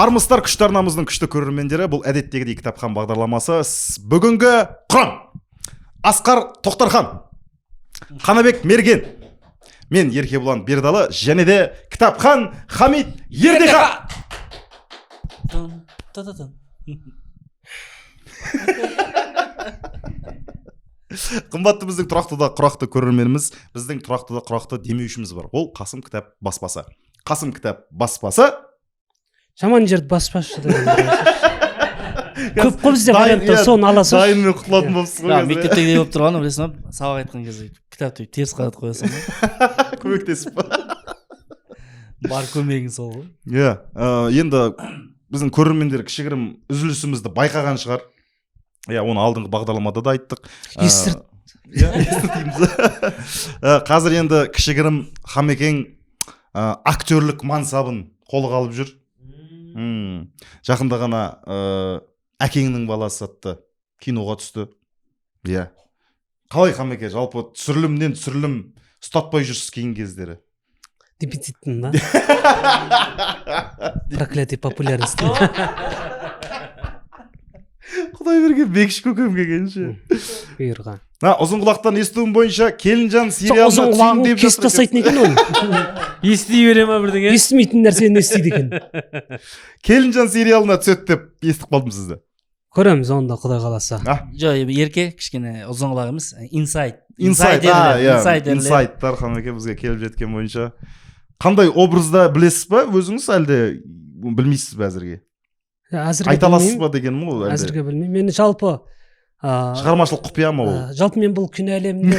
Армысыздар, күшті арнамыздың күшті көрермендері. Бұл әдеттегідей кітапхан бағдарламасы. Бүгінгі құрам: Асқар Тоқтархан, Қанабек Мерген, мен Еркебұлан Бердалы, және де кітапхан Хамит Ердехан. Қымбатты біздің тұрақты да құрақты көрерменіміз, біздің тұрақты да құрақты демеушіміз бар. Ол Қасым кітап баспасы. Қасым кітап баспасы жаман жерді баспашы көп қой бізде варианттар, соны аласың. Дайынмен құтылатын болыпсыз ғой. Мектептегідей болып тұрғаны білесің ба, сабақ айтқан кезде кітапты теріс қаратып қоясың ба? Көмектесіп па? Бар көмегің сол ғой. Иә, енді біздің көрермендер кішігірім үзілісімізді байқаған шығар. Иә, оны алдыңғы бағдарламада да айттық. Естіртейміз. Қазір енді кішігірім Хамекең актерлік мансабын қолға алып жүр. Жақында ғана әкеңнің баласы атты киноға түсті. Иә. Қалай Хамеке, жалпы түсірілімнен түсірілім ұстатпай жүрсіз кейін кездері? Дебютиттің да? Проклятый популярности. Құдай берген бекіш көкем келгенше. Бұйырға. Ұзын құлақтан естуім бойынша Келінжан сериалына ұзын құлағын кесіп тастайтын екен оны. Естей бере ма бірдеңе? Естімейтін нәрсені естиді екен. Келінжан сериалына түседі деп естіп қалдым сізді. Көреміз онда, Құдай қаласа. Жоқ, ерке кішкене ұзын құлақ емес, инсайд. Инсайдтар Хамеке бізге келіп жеткен бойынша. Қандай образда білесіз ба өзіңіз, әлде білмейсіз бе әзірге? Айта аласыз ба дегенім ғой? Әзірге білмеймін. Мені жалпы шығармашылық құпия ма ол? Жалпы мен бұл күн әлемінде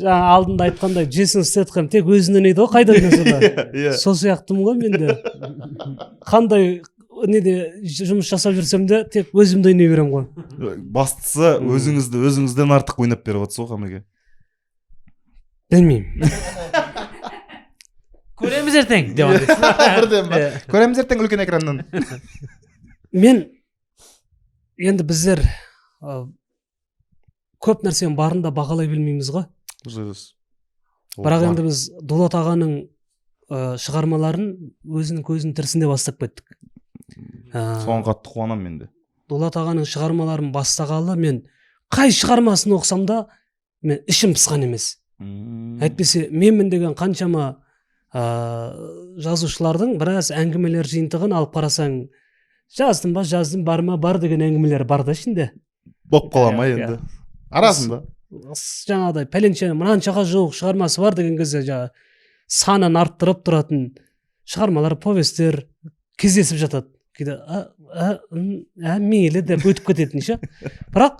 жаңа алдында айтқандай Джейсон Стэтхэм тек өзінен еді ғой, қайда ойнаса да. Сол сияқтымын ғой мен де. Қандай неде жұмыс жасап жүрсем де тек өзімді ойнай беремін ғой. Бастысы өзіңізден артық ойнап беріп отырсыз ғой Хамеке. Білмеймін. Көреміз ертең. Көреміз ертең үлкен экраннан. Мен енді біздер көп нәрсенің барында бағалай білмейміз ғой. Бірақ енді біз Дулат ағаның шығармаларын өзінің көзінің тірісінде бастап кеттік. Соған қатты қуанамын мен де. Дулат ағаның шығармаларын бастағалы мен қай шығармасын оқысам да мен ішім пысқан емес. Әйтпесе менмін деген қаншама жазушылардың біраз әңгімелер жиынтығын алып қарасаң, жаздым ба жаздым, бар ма бар деген әңгімелер бар да ішінде. Боп қала ма енді? Арасында. Жаңағыдай пәленшенің мынаншаға жуық шығармасы бар деген кезде санын арттырып тұратын шығармалар, повестер кездесіп жатады. Кейде мейлі деп өтіп кететін ше. Бірақ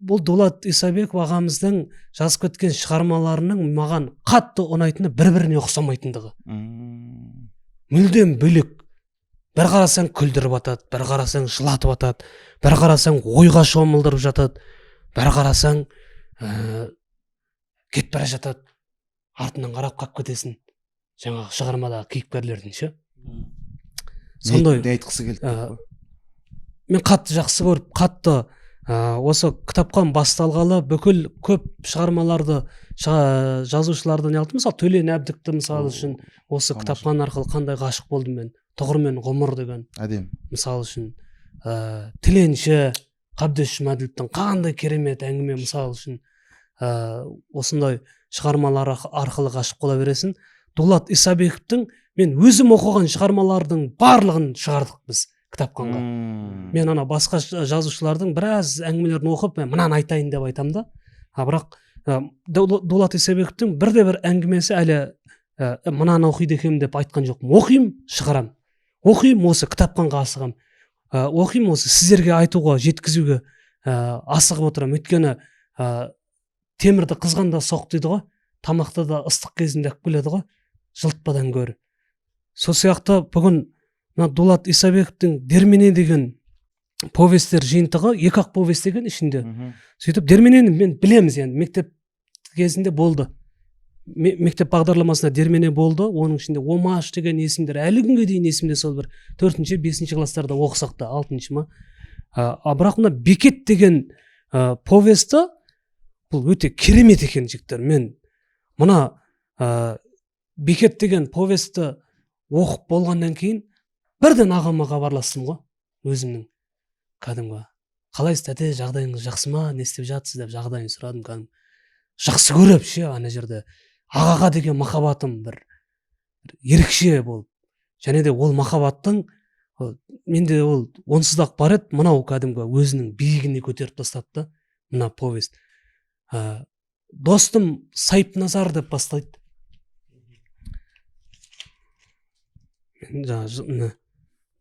бұл Дулат Исабеков ағамыздың жазып кеткен шығармаларының маған қатты ұнайтыны бір-біріне ұқсамайтындығы. Мүлдем бөлек. Бір қарасаң күлдіріп атады, бір қарасаң жылатып атады, бір қарасаң ойға шомылдырып жатады, бір қарасаң кетіп бара жатады, артынан қарап қалып кетесің. Жаңағы шығармадағы кейіпкерлердің ше. Сондай не айтқысы келді? Мен қатты жақсы көріп, қатты осы кітапхан басталғалы бүкіл көп шығармаларды жазушыларды не алды. Мысалы Төлен Әбдікті мысалы үшін осы кітапхан арқылы қандай ғашық болдым мен. Тұғырмен ғұмыр деген әдем. Мысалы үшін Тіленші Қабдеш Жұмаділовтың қандай керемет әңгіме, мысалы үшін осындай шығармалар арқылы ғашық бола бересің. Дулат Исабековтың мен өзім оқыған шығармалардың барлығын шығардық біз кітапханға. Мен ана басқа жазушылардың біраз әңгімелерін оқып, мен мынаны айтайын деп айтам да. Бірақ Дулат Исабековтың бірде-бір әңгімесі әлі мынаны оқиды екенмін деп айтқан жоқпын. Оқимын, шығарам. Оқимын, осы кітапханға асығам. Оқимын, осы сіздерге айтуға, жеткізуге асығып отырам. Өйткені темірді қызғанда соқ дейді ғой, тамақты да ыстық кезінде алып келеді ғой, жылытпадан гөрі. Сол сияқты бүгін Дулат Исабековтың Дермене деген повестер жиынтығы, екі-ақ повест деген ішінде. Сөйтіп Дерменені мен білеміз, енді мектеп кезінде болды. Мектеп бағдарламасына Дермене болды, оның ішінде Омаш деген есімдер әлі күнге дейін есімде, сол бір 4-ші, 5-ші кластарда оқысақ та, 6-ші ма. Бірақ мына Бекет деген повесті бұл өте керемет екен жігіттер. Мен мына Бекет деген повестті оқып болғаннан кейін бірден ағама хабарластым ғой, өзімнің кәдімгі қалайсыз тәте, жағдайыңыз жақсы ма, не істеп жатсыз деп жағдайын сұрадым. Кәдімгі жақсы көріп ше, ана жерде ағаға деген махаббатым бір ерекше болып, және де ол махаббаттың менде ол онсыз-ақ бар еді, мынау кәдімгі өзінің биігіне көтеріп тастады да мына повест. Достым Сайыпназар деп бастайды.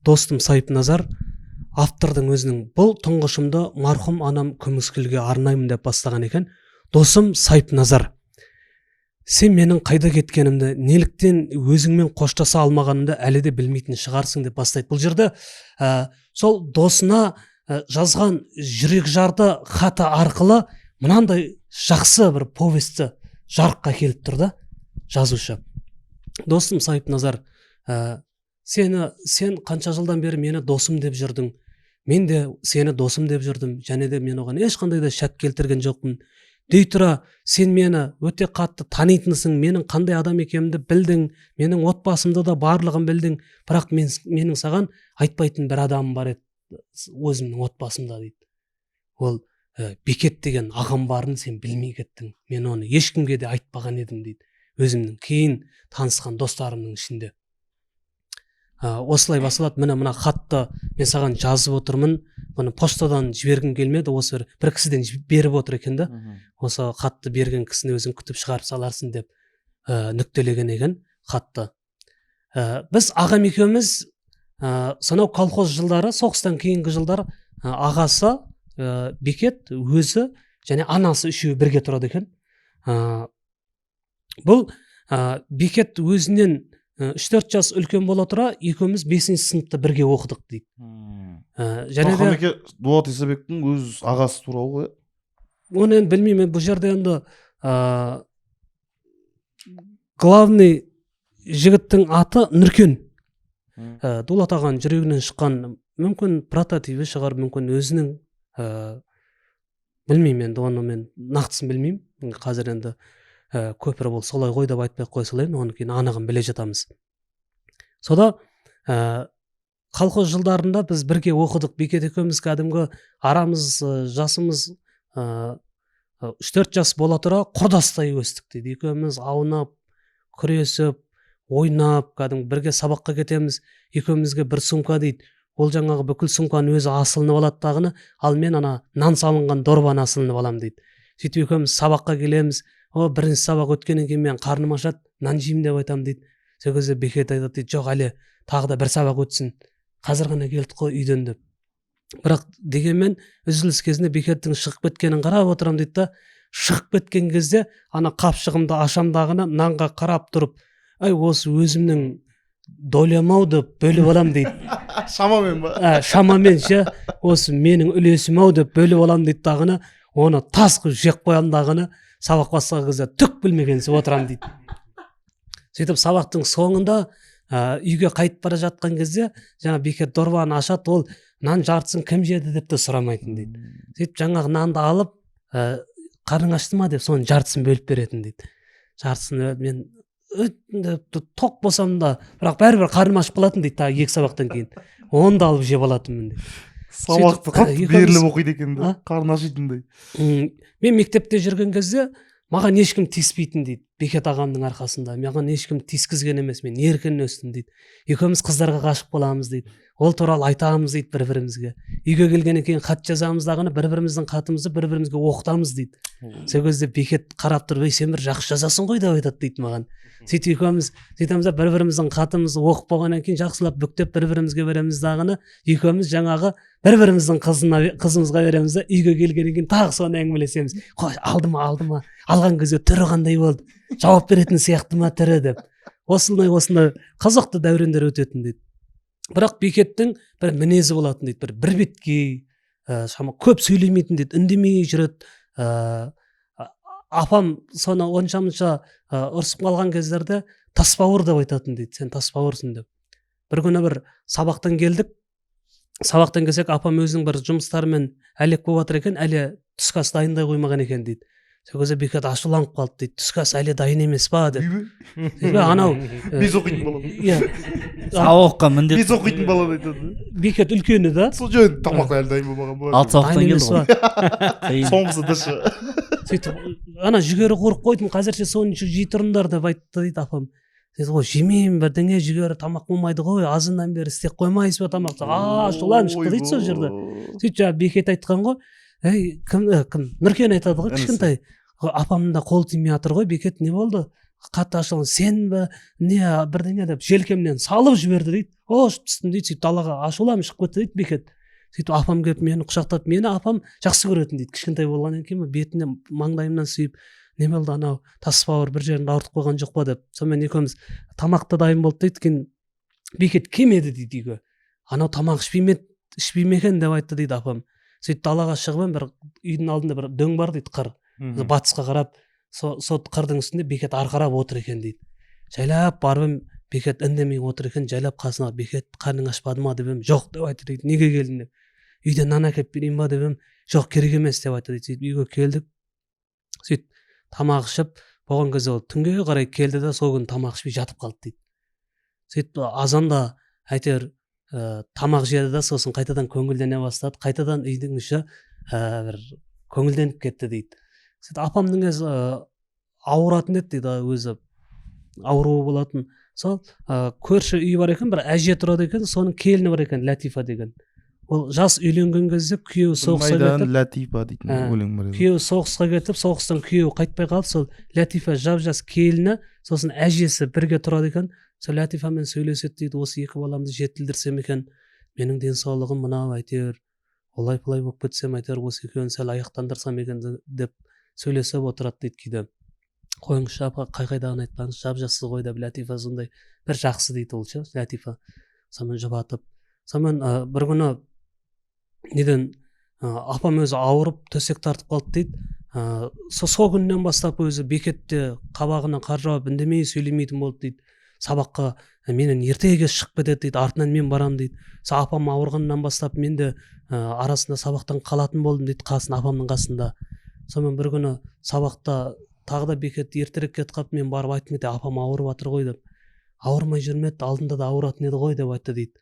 Достым Сайыпназар, автордың өзінің бұл тұңғышымды марқұм анам Күміскүлге арнаймын деп бастаған екен. Досым Сайыпназар, сен менің қайда кеткенімді, неліктен өзіңмен қоштаса алмағанымды әлі де білмейтін шығарсың деп бастайды. Бұл жерде сол досына жазған жүрекжарды хаты арқылы мынандай жақсы бір повестті жарыққа келіп тұр да жазушы. Досым Сайыпназар, сен қанша жылдан бері мені досым деп жүрдің, мен де сені досым деп жүрдім, және де мен оған ешқандай да шәк келтірген жоқпын. Дей тұра, сен мені өте қатты танитынсың, менің қандай адам екенімді білдің, менің отбасымды да барлығын білдің, бірақ менің саған айтпайтын бір адамым бар еді, өзімнің отбасымда дейді. Ол Бекет деген ағам барын сен білмей кеттің, мен оны ешкімге де айтпаған едім дейді, өзімнің кейін танысқан достарымның ішінде. Осылай басылады. Мына хатты мен саған жазып отырмын, бұны поштадан жібергім келмеді, осы бір кісіден беріп отыр екен да, осы хатты берген кісіні өзің күтіп шығарып саларсың деп нүктелеген екен хатты. Біз ағам екеуміз сонау колхоз жылдары, соғыстан кейінгі жылдар ағасы Бекет өзі және анасы үшеуі бірге тұрады екен. Бұл Бекет өзінен 3-4 жас үлкен бола тұра, екеуміз 5-ші сыныпта бірге оқыдық дейді. Тахам еке Дулат Исабектің өз ағасы туралы ғой. Оны енді білмеймін, бұл жерде енді главный жігіттің аты Нұркен. Дулат ағаның жүрегінен шыққан, мүмкін прототипі шығар, мүмкін өзінің, білмеймін енді, оны мен нақтысын білмеймін. Қазір енді көпірі бол солай ғой деп айтпай қой салайын, оны кейін анығын біле жатамыз. Сода колхоз жылдарында біз бірге оқыдық. Бекет екеуміз кәдімгі арамыз, жасымыз 3-4 жас бола тұра құрдастай өстік дейді. Екеуміз аунап, күресіп, ойнап, кәдімгі бірге сабаққа кетеміз. Екеумізге бір сумка дейді. Ол жаңағы бүкіл сумканы өзі асылынып алады тағыны, ал мен ана нан салынған дорбаны асылынып алам дейді. Сөйтіп екеуміз сабаққа келеміз. Бірінші сабақ өткеннен кейін мен қарным ашады, нан жеймін деп айтам дейді. Сол кезде Бекет айтады дейді, жоқ әлі тағы да бір сабақ өтсін, қазір ғана келдік қой үйден деп. Бірақ дегенмен үзіліс кезінде Бекеттің шығып кеткенін қарап отырам дейді да, шығып кеткен кезде ана қапшығымды ашамдағыны нанға қарап тұрып, осы өзімнің долям-ау деп бөліп алам дейді. Шамамен ба? Шамамен ше, осы менің үлесім-ау деп бөліп алам дейді дағыны, оны тас қып жеп қоям дағыны, сабақ бастаған кезде түк білмегенсіп отырам дейді. Сөйтіп сабақтың соңында үйге қайтып бара жатқан кезде жаңа Бекет дорбаны ашады, ол нан жартысын кім жеді деп те сұрамайтын дейді. Сөйтіп жаңағы нанды алып, қарның ашты ма деп соның жартысын бөліп беретін дейді. Жартысын мен тоқ болсам да, бірақ бәрібір қарным ашып қалатын дейді, тағы 2 сабақтан кейін. Оны да алып жеп алатынмын дейді. Сабақты қатты беріліп оқиды екен да, қарны ашитындай. Мен мектепте жүрген кезде маған ешкім тиіспейтін дейді. Бекет ағамның арқасында маған ешкім тиіскізген емес, мен еркін өстім дейді. Екеуміз қыздарға ғашық боламыз дейді. Ол туралы айтамыз дейді бір-бірімізге. Үйге келгеннен кейін хат жазамыз дағыны, бір-біріміздің хатымызды бір-бірімізге оқытамыз дейді. Сол кезде Бекет қарап тұрып, сен бір жақсы жазасың ғой деп айтады дейді маған. Сөйтіп екеуміз сөйтеміз, бір-біріміздің хатымызды оқып болғаннан кейін жақсылап бүктеп бір-бірімізге береміз дағыны, екеуміз жаңағы бір-біріміздің қызымызға береміз да, үйге келгеннен кейін тағы соны әңгімелесеміз. Алды ма, алған кезде түрі қандай болды, жауап беретін сияқты ма түрі деп. Осындай қызықты дәурендер өтетін дейді. Бірақ Бекеттің бір мінезі болатын дейді, бір беткей, көп сөйлемейтін дейді, үндемей жүреді. Апам соны онша ұрсып қалған кездерде тасбауыр деп айтатын дейді, сен тасбауырсың деп. Бір күні бір сабақтан келдік, сабақтан келсек апам өзінің бір жұмыстарымен әлек болып жатыр екен, әлі түскі ас дайындай қоймаған екен дейді. сол кезде бекет ашуланып қалды дейді, түскі ас әлі дайын емес па деп. Анау Без оқитын бала. иә сабаққа міндет Без оқитын бала айтады. бекет үлкені да, Сол жөн тамақ әлі дайын болмаған бала. алты сабақтан дайын келді емес ғой па. қиын. Соңғысы дышы. Сөйтіп ана жүгері қорып қойдым, қазірше соның үшін жей тұрыңдар деп айтты дейді апам. Деді ғой жемеймін, бірдеңе жүгері тамақ болмайды ғой, азынан бері істеп қоймайсыз ба тамақты. Ашуланып шықты дейді сол жерде. Сөйтіп жаңағы бекет айтқан ғой, ей кім Нұркен айтады ғой, кішкентай апамның да қолы тимей жатыр ғой, бекет не болды, қатты ашулан, сен бе не бірдеңе деп желкемнен салып жіберді дейді. Түстім дейді, сөйтіп далаға ашуланып шығып кетті дейді бекет. Сөйтіп апам келіп мені құшақтап, мені апам жақсы көретін дейді, кішкентай болғаннан кейін бетінен маңдайымнан сүйіп, не болды анау тасбауыр бір жерін ауыртып қойған жоқ па деп. Сонымен екеуміз тамақта дайын болды дейді, кейін бекет келмеді дейді үйге. Анау тамақ ішпей ме екен деп айтты дейді апам. Сөйтіп далаға шығып бір үйдің алдында бір дөң бар дейді, қыр. Батысқа қарап, сол қырдың үстінде бекет арқарап отыр екен дейді. Жайлап барып бекет үндемей отыр екен, жайлап қасына бекет қарның ашпады ма деп жоқ деп айтты дейді. Неге келдің деп. Үйден нан әкеліп берейін ба деп жоқ керек емес деп айтты дейді. Сөйтіп үйге келдік. Сөйтіп тамақ ішіп болған кезде ол түнге қарай келді да сол күні тамақ ішпей жатып қалды дейді. Сөйтіп азанда әйтеуір тамақ жеді да сосын қайтадан көңілдене бастады. Қайтадан үйдің іші бір көңілденіп кетті дейді. Сөйтіп апамның өзі ауыратын еді дейді, өзі ауруы болатын. Сол көрші үй бар екен, бір әже тұрады екен, соның келіні бар екен, Латифа деген. Ол жас үйленген кезде күйеуі соғысқа кетіп, Латифа дейтін өлең бар еді. күйеуі соғысқа кетіп, соғыстан күйеуі қайтпай қалды. Сол Латифа жап-жас келіні, сосын әжесі бірге тұрады екен. Сол Латифамен сөйлеседі дейді, осы екі баламды жетілдірсем екен, менің денсаулығым мынау, әйтеуір олай-пұлай болып кетсем, әйтеуір осы екеуін сәл аяқтандырсам екен деп сөйлесіп отырады дейді кейде. Қойыңызшы апа, қай-қайдағыны айтпаңыз, жап-жассыз ғой деп. Латифа сондай бір жақсы дейді ол ше, Латифа. Сонымен жұбатып. Сонымен бір күні неден апам өзі ауырып төсек тартып қалды дейді. Сол күннен бастап өзі бекетте қабағынан қар жауып үндемей сөйлемейтін болды дейді. Сабаққа менен ертеге шығып кетеді дейді, артынан мен барам дейді. Апам ауырғаннан бастап мен де арасында сабақтан қалатын болдым дейді, апамның қасында. Сонымен бір күні сабақта тағы да бекет ертерек кетіп қалып, мен барып айттым дейді, апам ауырып жатыр ғой деп. Ауырмай жүрмеді, алдында да ауыратын еді ғой деп айтты дейді.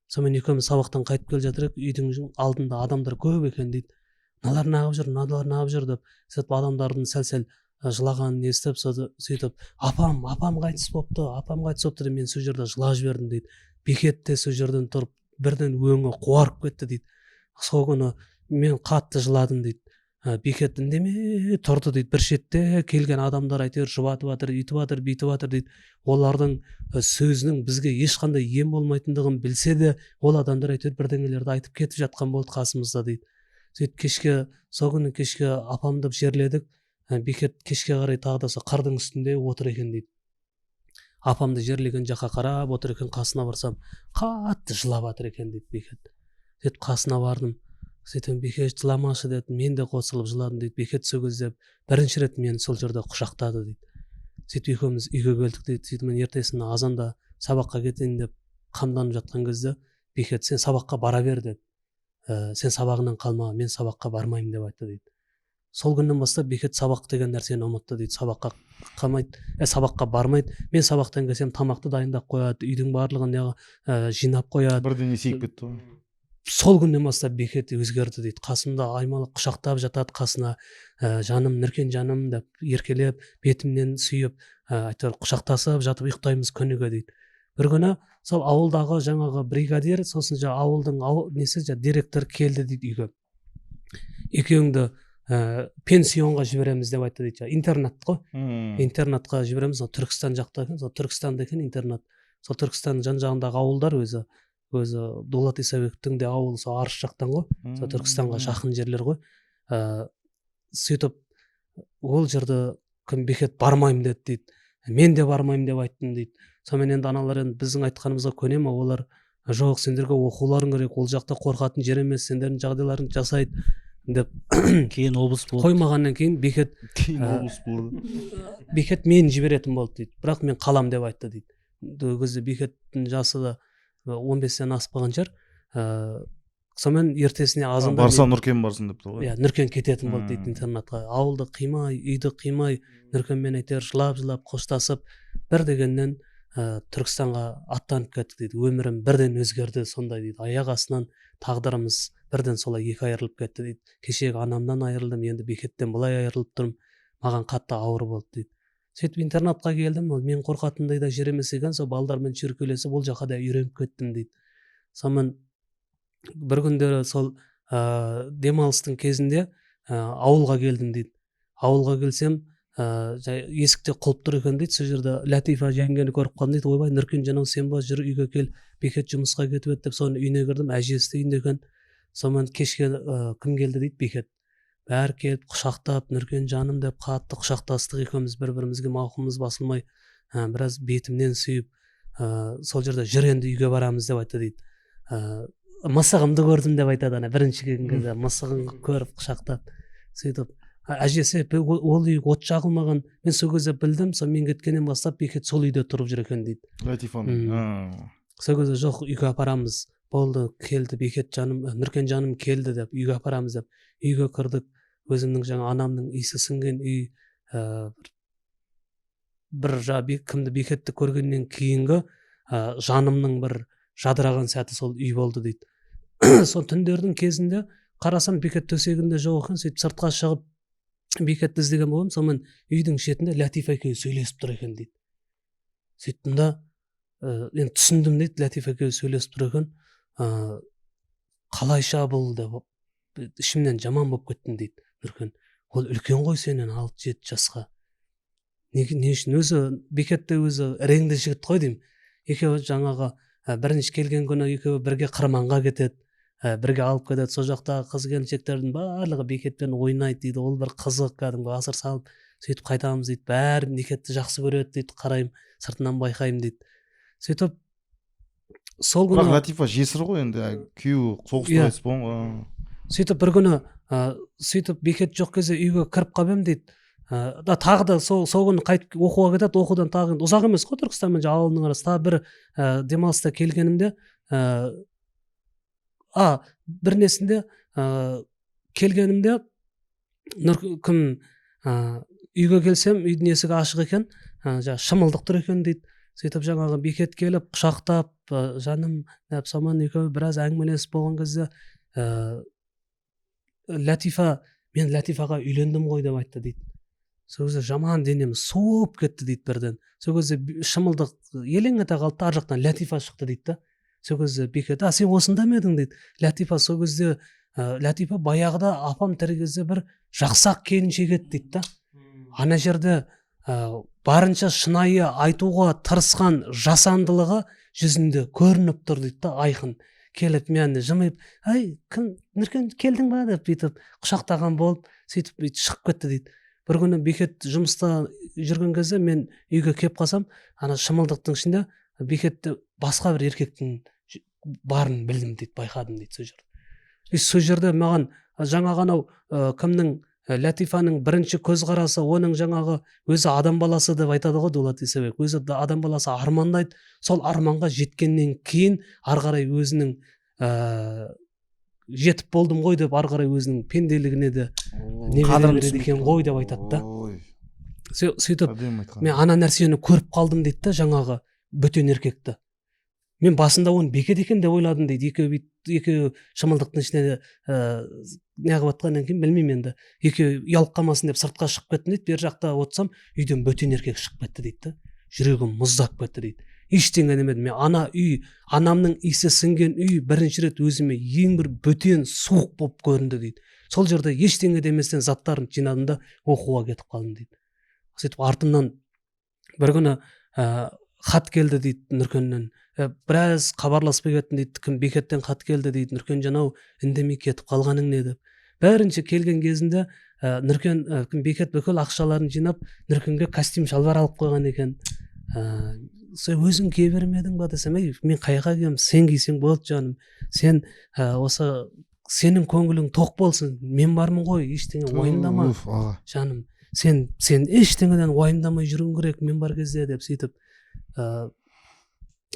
Сонымен екеуміз сабақтан қайтып келе жатыр, үйдің алдында адамдар көп екен дейді. Мыналар нағып жүр деп. Сөйтіп адамдардың сәл-сәл жылағанын естіп, сөйтіп апам қайтыс болыпты деп мен сол жерде жылап жібердім дейді. Бекет те сол жерден тұрып бірден өңі қуарып кетті дейді. Сол күні мен қатты жыладым дейді. Бекет үндемей тұрды дейді. Бір шетте келген адамдар әйтеуір жұбатып жатыр, үйтіп жатыр, бүйтіп жатыр дейді. Олардың сөзінің бізге ешқандай ем болмайтындығын білсе де, ол адамдар әйтеуір бірдеңелерді айтып кетіп жатқан болды қасымызда дейді. Сөйтіп кешке, сол күні кешке апамды жерледік. Бекет кешке қарай тағы да сол қырдың үстінде отыр екен дейді. Апамды жерлеген жаққа қарап отыр екен, қасына барсам, қатты жылап жатыр екен дейді бекет. Сөйтіп қасына бардым. Сөйтіп бекет жыламашы деді, мен де қосылып жыладым дейді. Бекет сол кезде бірінші рет мені сол жерде құшақтады дейді. Сөйтіп екеуміз үйге келдік дейді. Сөйтіп мен ертесіне азанда сабаққа кетейін деп қамданып жатқан кезде бекет сен сабаққа бара бер деді. Сен сабағынан қалма, мен сабаққа бармаймын деп айтты дейді. Сол күннен бастап бекет сабақ деген нәрсені ұмытты дейді. Сабаққа қалмайды, сабаққа бармайды. Мен сабақтан келсем тамақты дайындап қояды, үйдің барлығын жинап қояды. Бірден есейіп кетті ғой. Сол күннен бастап бекет өзгерді дейді. Қасымда аймалап құшақтап жатады, қасына жаным, Нұркен жаным деп еркелеп, бетімнен сүйіп, әйтеуір құшақтасып жатып ұйықтаймыз күніге дейді. Бір күні сол ауылдағы жаңағы бригадир, сосын ауылдың директор келді дейді үйге. Екеуіңді пенсионға жібереміз деп айтты дейді. Интернат қой. Интернатқа жібереміз. Түркістан жақта екен, сол Түркістанда екен интернат. Сол Түркістан жан-жағындағы ауылдар өзі Дулат Исабековтің де ауылы сол Арыс жақтан ғой. Сол Түркістанға жақын жерлер ғой. Сөйтіп ол жерде бекет бармаймын деді дейді. Мен де бармаймын деп айттым дейді. Сонымен енді аналар енді біздің айтқанымызға көне ме? Олар жоқ, сендерге оқуларың керек, ол жақта қорқатын жер емес, сендердің жағдайларың жасайды деп кейін облыс болды. Қоймағаннан кейін бекет бекет мені жіберетін болды дейді. Бірақ мен қалам деп айтты дейді. Ол кезде бекеттің жасы да 15-тен аспаған шығар. сонымен ертесіне азанда барса Нұркен барсын депті ғой. иә Нұркен кететін болды дейді интернатқа. Ауылды қимай, үйді қимай, Нұркенмен әйтеуір жылап қоштасып, бір дегеннен Түркістанға аттанып кеттік дейді. Өмірім бірден өзгерді сондай дейді. Аяқ астынан тағдырымыз бірден солай екі айырылып кетті дейді. Кешегі анамнан айырылдым, енді бекеттен былай айырылып тұрмын. Маған қатты ауыр болды дейді. Сөйтіп интернатқа келдім, ол мен қорқатындай да жер емес екен, сол балдармен шүйіркелесіп ол жаққа да үйреніп кеттім дейді. Сонымен бір күндері сол демалыстың кезінде ауылға келдім дейді. Ауылға келсем, есікте құлып тұр екен дейді. Сол жерде Латифа жеңгені көріп қалдым дейді. Ойбай, Нұркен жанау сен ба, жүр үйге кел, бекет жұмысқа кетіп еді деп соның үйіне кірдім. Әжесі үйінде екен. Сонымен кешке кім келді дейді, бекет. Бәрі келіп құшақтап, Нұркен жаным деп қатты құшақтастық, екеуміз бір-бірімізге мауқымыз басылмай, біраз бетімнен сүйіп, сол жерде жүр енді үйге барамыз деп айтты дейді. Мысығымды көрдім деп айтады, ана бірінші келген кезде мысығын көріп құшақтап. Сөйтіп әжесі ол үй от жағылмаған, мен сол кезде білдім, сол мен кеткеннен бастап бекет сол үйде тұрып жүр екен дейді. Латифаның. Сол кезде жоқ, үйге апарамыз, болды, келді бекет жаным, Нұркен жаным келді деп, үйге апарамыз деп, үйге кірдік. Өзімнің жаңа анамның иісі сіңген үй, бір кімді бекетті көргеннен кейінгі жанымның бір жадыраған сәті сол үй болды дейді. Сол түндердің кезінде қарасам бекет төсегінде жоқ екен, сөйтіп сыртқа шығып бекетті іздеген болдым. Сонымен үйдің шетінде Латифа екеуі сөйлесіп тұр екен дейді. Сөйттім да енді түсіндім дейді, Латифа екеуі сөйлесіп тұр екен. Қалайша бұл деп ішімнен жаман болып кеттім дейді Нұркен. Ол үлкен ғой сенен 6-7 жасқа. Не үшін өзі бекетте өзі реңді жігіт қой деймін. Екеуі жаңағы бірінші келген күні екеуі бірге қырманға кетеді, бірге алып кетеді. Сол жақтағы қыз келіншектердің барлығы бекетпен ойнайды дейді. Ол бір қызық, кәдімгі асыр салып сөйтіп қайтамыз дейді. Бәрі бекетті жақсы көреді дейді. Қараймын, сыртынан байқаймын дейді. Сөйтіп сол күні Латифа жесір ғой енді, күйеуі соғыста қайтыс болған ғой. Сөйтіп бір күні сөйтіп бекет жоқ кезде үйге кіріп қалып едім дейді. Тағы да сол күні қайтып оқуға кетеді, оқудан тағы ұзақ емес қой Түркістан мен ауылының арасы. Тағы бір демалыста келгенімде бірнесінде келгенімде кім үйге келсем үйдің есігі ашық екен, шымылдық тұр екен дейді. Сөйтіп жаңағы бекет келіп құшақтап, жаным деп саман екеуі біраз әңгімелесіп болған кезде мен Латифаға үйлендім ғой деп айтты дейді. Сол кезде жаман денем суып кетті дейді бірден. Сол кезде шымылдық елең ете қалды, ар жақтан Латифа шықты дейді да. Сол кезде бекет, сен осында ма едің дейді. Латифа сол кезде Латифа баяғыда апам тірі кезде бір жақсақ келіншек еді дейді да. Ана жерде барынша шынайы айтуға тырысқан жасандылығы жүзінде көрініп тұр дейді да, айқын. Келіп мен жымиып, кім Нұркен келдің ба деп бүйтіп құшақтаған болып, сөйтіп шығып кетті дейді. Бір күні бекет жұмыста жүрген кезде мен үйге келіп қалсам, ана шымылдықтың ішінде бекетте басқа бір еркектің барын білдім дейді, байқадым дейді сол жерде. Сол жерде маған жаңағы анау кімнің Латифаның бірінші көзқарасы, оның жаңағы өзі адам баласы деп айтады ғой Дулат Исабек. Өзі адам баласы армандайды. Сол арманға жеткеннен кейін ары қарай өзінің жетіп болдым ғой деп ары қарай өзінің пенделігіне де не береді екен ғой деп айтады да. Сөйтіп мен ана нәрсені көріп қалдым дейді да, жаңағы бөтен еркекті. Мен басында оны бекет екен деп ойладым дейді. Екеуі шымылдықтың ішіне неғып атқаннан кейін білмеймін енді. Екеуі ұялып қалмасын деп сыртқа шығып кеттім дейді. Бер жақта отырсам, үйден бөтен еркек шығып кетті дейді. Жүрегім мұздап кетті дейді. Ештеңе демедім. Мен ана үй, анамның иісі сіңген үй бірінші рет өзіме ең бір бөтен суық болып көрінді дейді. Сол жерде ештеңе деместен заттарын жинадым да оқуға кетіп қалдым дейді. Сөйтіп артымнан бір күні хат келді дейді Нұркеннен. Біраз хабарласпай кеттім дейді. Кім бекеттен хат келді дейді. Нұркен жанау үндемей кетіп қалғаның не деп. Бәрінші келген кезінде Нұркен бекет бүкіл ақшаларын жинап Нұркенге костюм шалбар алып қойған екен. Сен өзің кие бермедің ба десем, мен қайға киемін, сен кисең болды жаным. Сен осы сенің көңілің тоқ болсын. Мен бармын ғой, ештеңе уайымдама жаным. Сен ештеңеден уайымдамай жүруің керек мен бар кезде деп сөйтіп.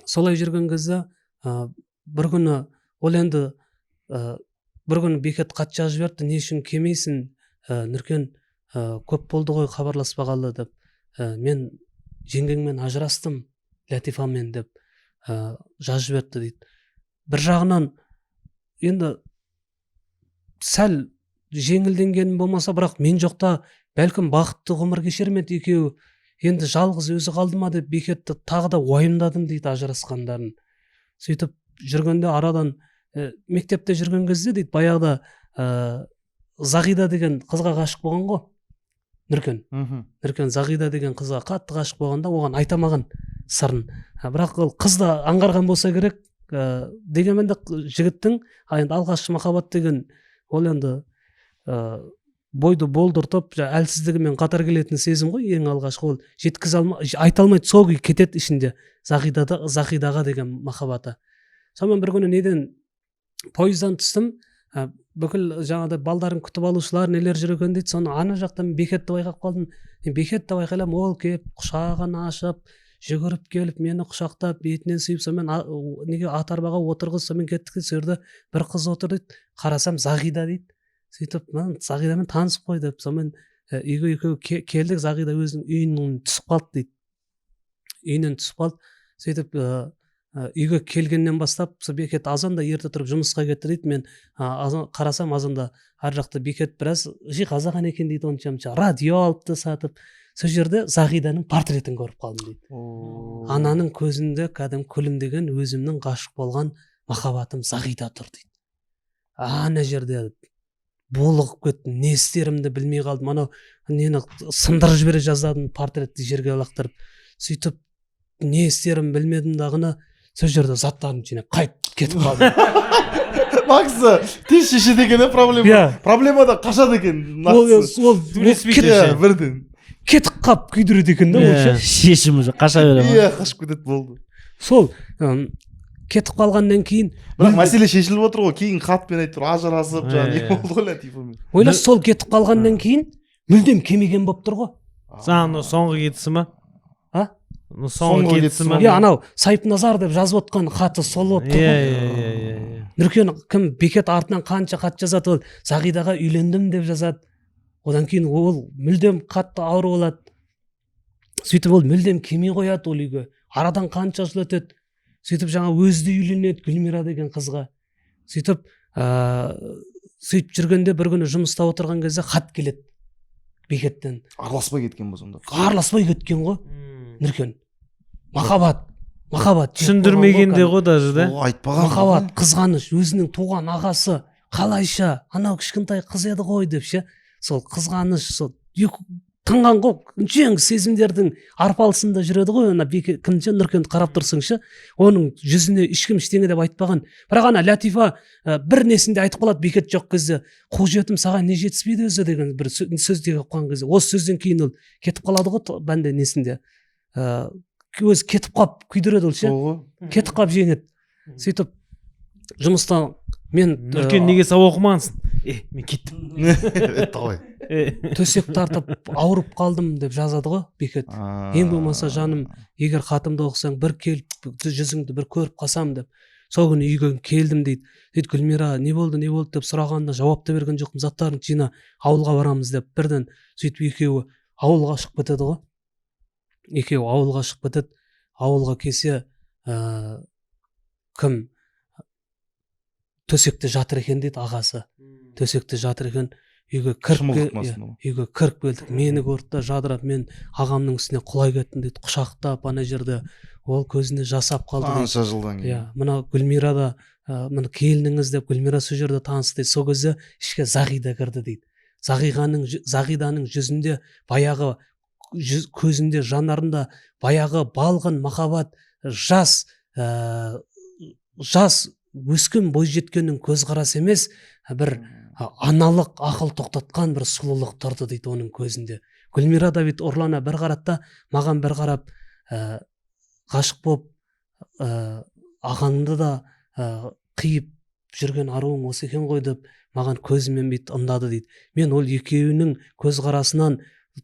Солай жүрген кезде бір күні ол енді бір күні Бекет хат жазып жіберді, не үшін келмейсің, Нұркен көп болды ғой хабарласпағалы деп, мен жеңгеңмен ажырастым, Латифамен деп жазып жіберді дейді. Бір жағынан енді сәл жеңілденген болмаса, бірақ мен жоқта бәлкім бақытты ғұмыр кешер ме еді екеуі. Енді жалғыз өзі қалды ма деп Бекетті тағы да уайымдадым дейді ажырасқандарын. Сөйтіп жүргенде арадан мектепте жүрген кезде дейді, баяғыда Зағида деген қызға ғашық болған ғой Нұркен. Нұркен Зағида деген қызға қатты ғашық болғанда оған айтамаған сырын. Бірақ ол қыз да аңғарған болса керек. Дегенмен де жігіттің енді алғашқы махаббат деген ол енді бойды болдыртып әлсіздігімен қатар келетін сезім ғой. Ең алғашқы ол айта алмайды, сол күй кетеді ішінде Зағидаға деген махаббаты. Сонымен бір күні неден пойыздан түстім, бүкіл жаңағыдай балдарын күтіп алушылар нелер жүр екен дейді. Соны ана жақтан Бекетті байқап қалдым. Бекетті байқайлам, ол келіп құшағын ашып жүгіріп келіп мені құшақтап бетінен сүйіп, сонымен неге ат арбаға отырғыз, сонымен кеттік. Сол жерде бір қыз отыр дейді, қарасам Зағида дейді. Сөйтіп Зағидамен танысып қой деп, сонымен үйге екеуі келдік. Зағида өзінің үйінен түсіп қалды дейді. Үйінен түсіп қалды. Сөйтіп үйге келгеннен бастап Бекет азанда ерте тұрып жұмысқа кетті дейді. Мен қарасам азанда ар жақта Бекет біраз жиқазаған екен дейді, онша радио алыпты сатып. Сол жерде Зағиданың портретін көріп қалдым дейді. Ананың көзінде кәдім күлімдеген өзімнің ғашық болған махаббатым Зағида тұр дейді. Ана жерде булығып кеттім, не істерімді білмей қалдым. Анау нені сындырып жібере жаздадым, портретті жерге лақтырып. Сөйтіп не істерім білмедім дағыны, сол жерде заттарым жинап қайтып кетіп қалдым. Максы тез шешеді екен проблема. Проблема да қашады екен. Ол бірден кетіп қап күйдіреді екен да. Шешімі жоқ, қаша бере ма? Қашып кетеді болды. Сол кетіп қалғаннан кейін бірақ мәселе шешіліп отыр ғой. Кейін хатпен айтып ажырасып не болды ғой Латифамен. Ойлаш, сол кетіп қалғаннан кейін мүлдем келмеген болып тұр ғой. Саған соңғы кетісі ма? Соңғы кетісі ма? Анау Сайыпназар деп жазып отқан хаты сол болып тұр ғой. Нұркен кім Бекет артынан қанша хат жазады, ол Зағидаға үйлендім деп жазады. Одан кейін ол мүлдем қатты ауру болады. Сөйтіп ол мүлдем келмей қояды ол үйге. Арадан қанша жыл өтеді. Сөйтіп жаңа өзі үйленеді Гүлмира деген қызға. Сөйтіп жүргенде бір күні жұмыста отырған кезде хат келеді Бекеттен. Араласпай кеткен бо сонда. Араласпай кеткен ғой Нұркен. Махаббат түсіндірмегенде ғой даже да. Айтпаған. Махаббат, қызғаныш, өзінің туған ағасы қалайша анау кішкентай қыз еді ғой деп ше. Сол қызғаныш, сол тыңған ғой, үншең сезімдердің арпалысында жүреді ғой. Ана кімше Нұркенді қарап тұрсыңшы, оның жүзіне ешкім ештеңе деп айтпаған. Бірақ ана Латифа бір несінде айтып қалады Бекет жоқ кезде, қу жетім саған не жетіспейді өзі деген бір сөзде қойған кезде. Осы сөзден кейін ол кетіп қалады ғой бәнде несінде. Өзі кетіп қап күйдіреді ол ше. Кетіп қап жеңеді. Сөйтіп жұмыстан мен Нұркен неге сабақ оқымағансың? Мен кеттім. Төсек тартып ауырып қалдым деп жазады ғой Бекет. Ең болмаса жаным, егер хатымды оқысаң бір келіп жүзіңді бір көріп қалсам деп. Сол күні үйге келдім дейді. Дейді Гүлмира не болды деп сұрағанда жауап та берген жоқпын. Заттарын жина, ауылға барамыз деп. Бірден сөйтіп екеуі ауылға шығып кетеді ғой. Екеуі ауылға шығып кетеді. Ауылға келсе кім төсекте жатыр екен дейді ағасы. Төсекте жатыр екен. Үйге кіріп келдік. Мені көрді да жадырап, мен ағамның үстіне құлай кеттім дейді. Құшақтап ана жерде ол көзіне жасап қалды дейді. Қанша жылдан кейін. Мына Гүлмира да, мына келініңіз деп Гүлмира сол жерде танысты дейді. Сол кезде ішке Зағида кірді дейді. Зағиданың жүзінде баяғы көзінде, жанарында баяғы балғын махаббат, жас өскен бойжеткеннің көзқарасы емес, бір аналық ақыл тоқтатқан бір сұлулық тұрды дейді оның көзінде. Гүлмира да бит ұрлана бір қаратта, маған бір қарап, ғашық боп, ағаңды да қиып жүрген аруың осы екен ғой деп, маған көзімен бит ымдады дейді. Мен ол екеуінің көзқарасынан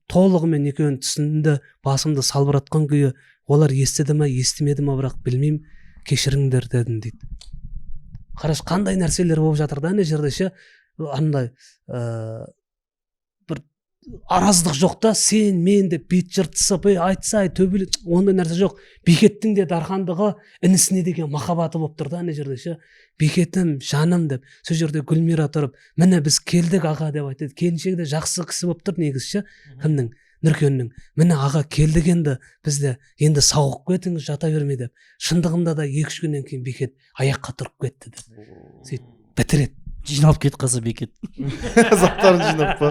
толығымен екеуін түсінді, басымды салбыратқан күйі, олар естіді ме, естімеді ме, бірақ білмеймін, кешіріңдер дедім дейді. қараш қандай нәрселер болып жатыр да ана жерде ше, андай бір араздық жоқ та, сен мен деп бет жыртысып айтсай төбеле, ондай нәрсе жоқ. Бекеттің де дархандығы інісіне деген махаббаты болып тұр да ана жерде ше. Бекетім, жаным деп, сол жерде Гүлмира тұрып, міне біз келдік аға деп айтады. Келіншегі де жақсы кісі болып тұр негізі ше. Кімнің? Нұркеннің. Міне аға келдік енді, бізде енді сауығып кетіңіз, жата берме деп. Шындығында да 2-3 күннен кейін Бекет аяққа тұрып кетті деп. Сөйтіп бітіреді. Жиналып кетіп қалса Бекет. Заттарын жинап па.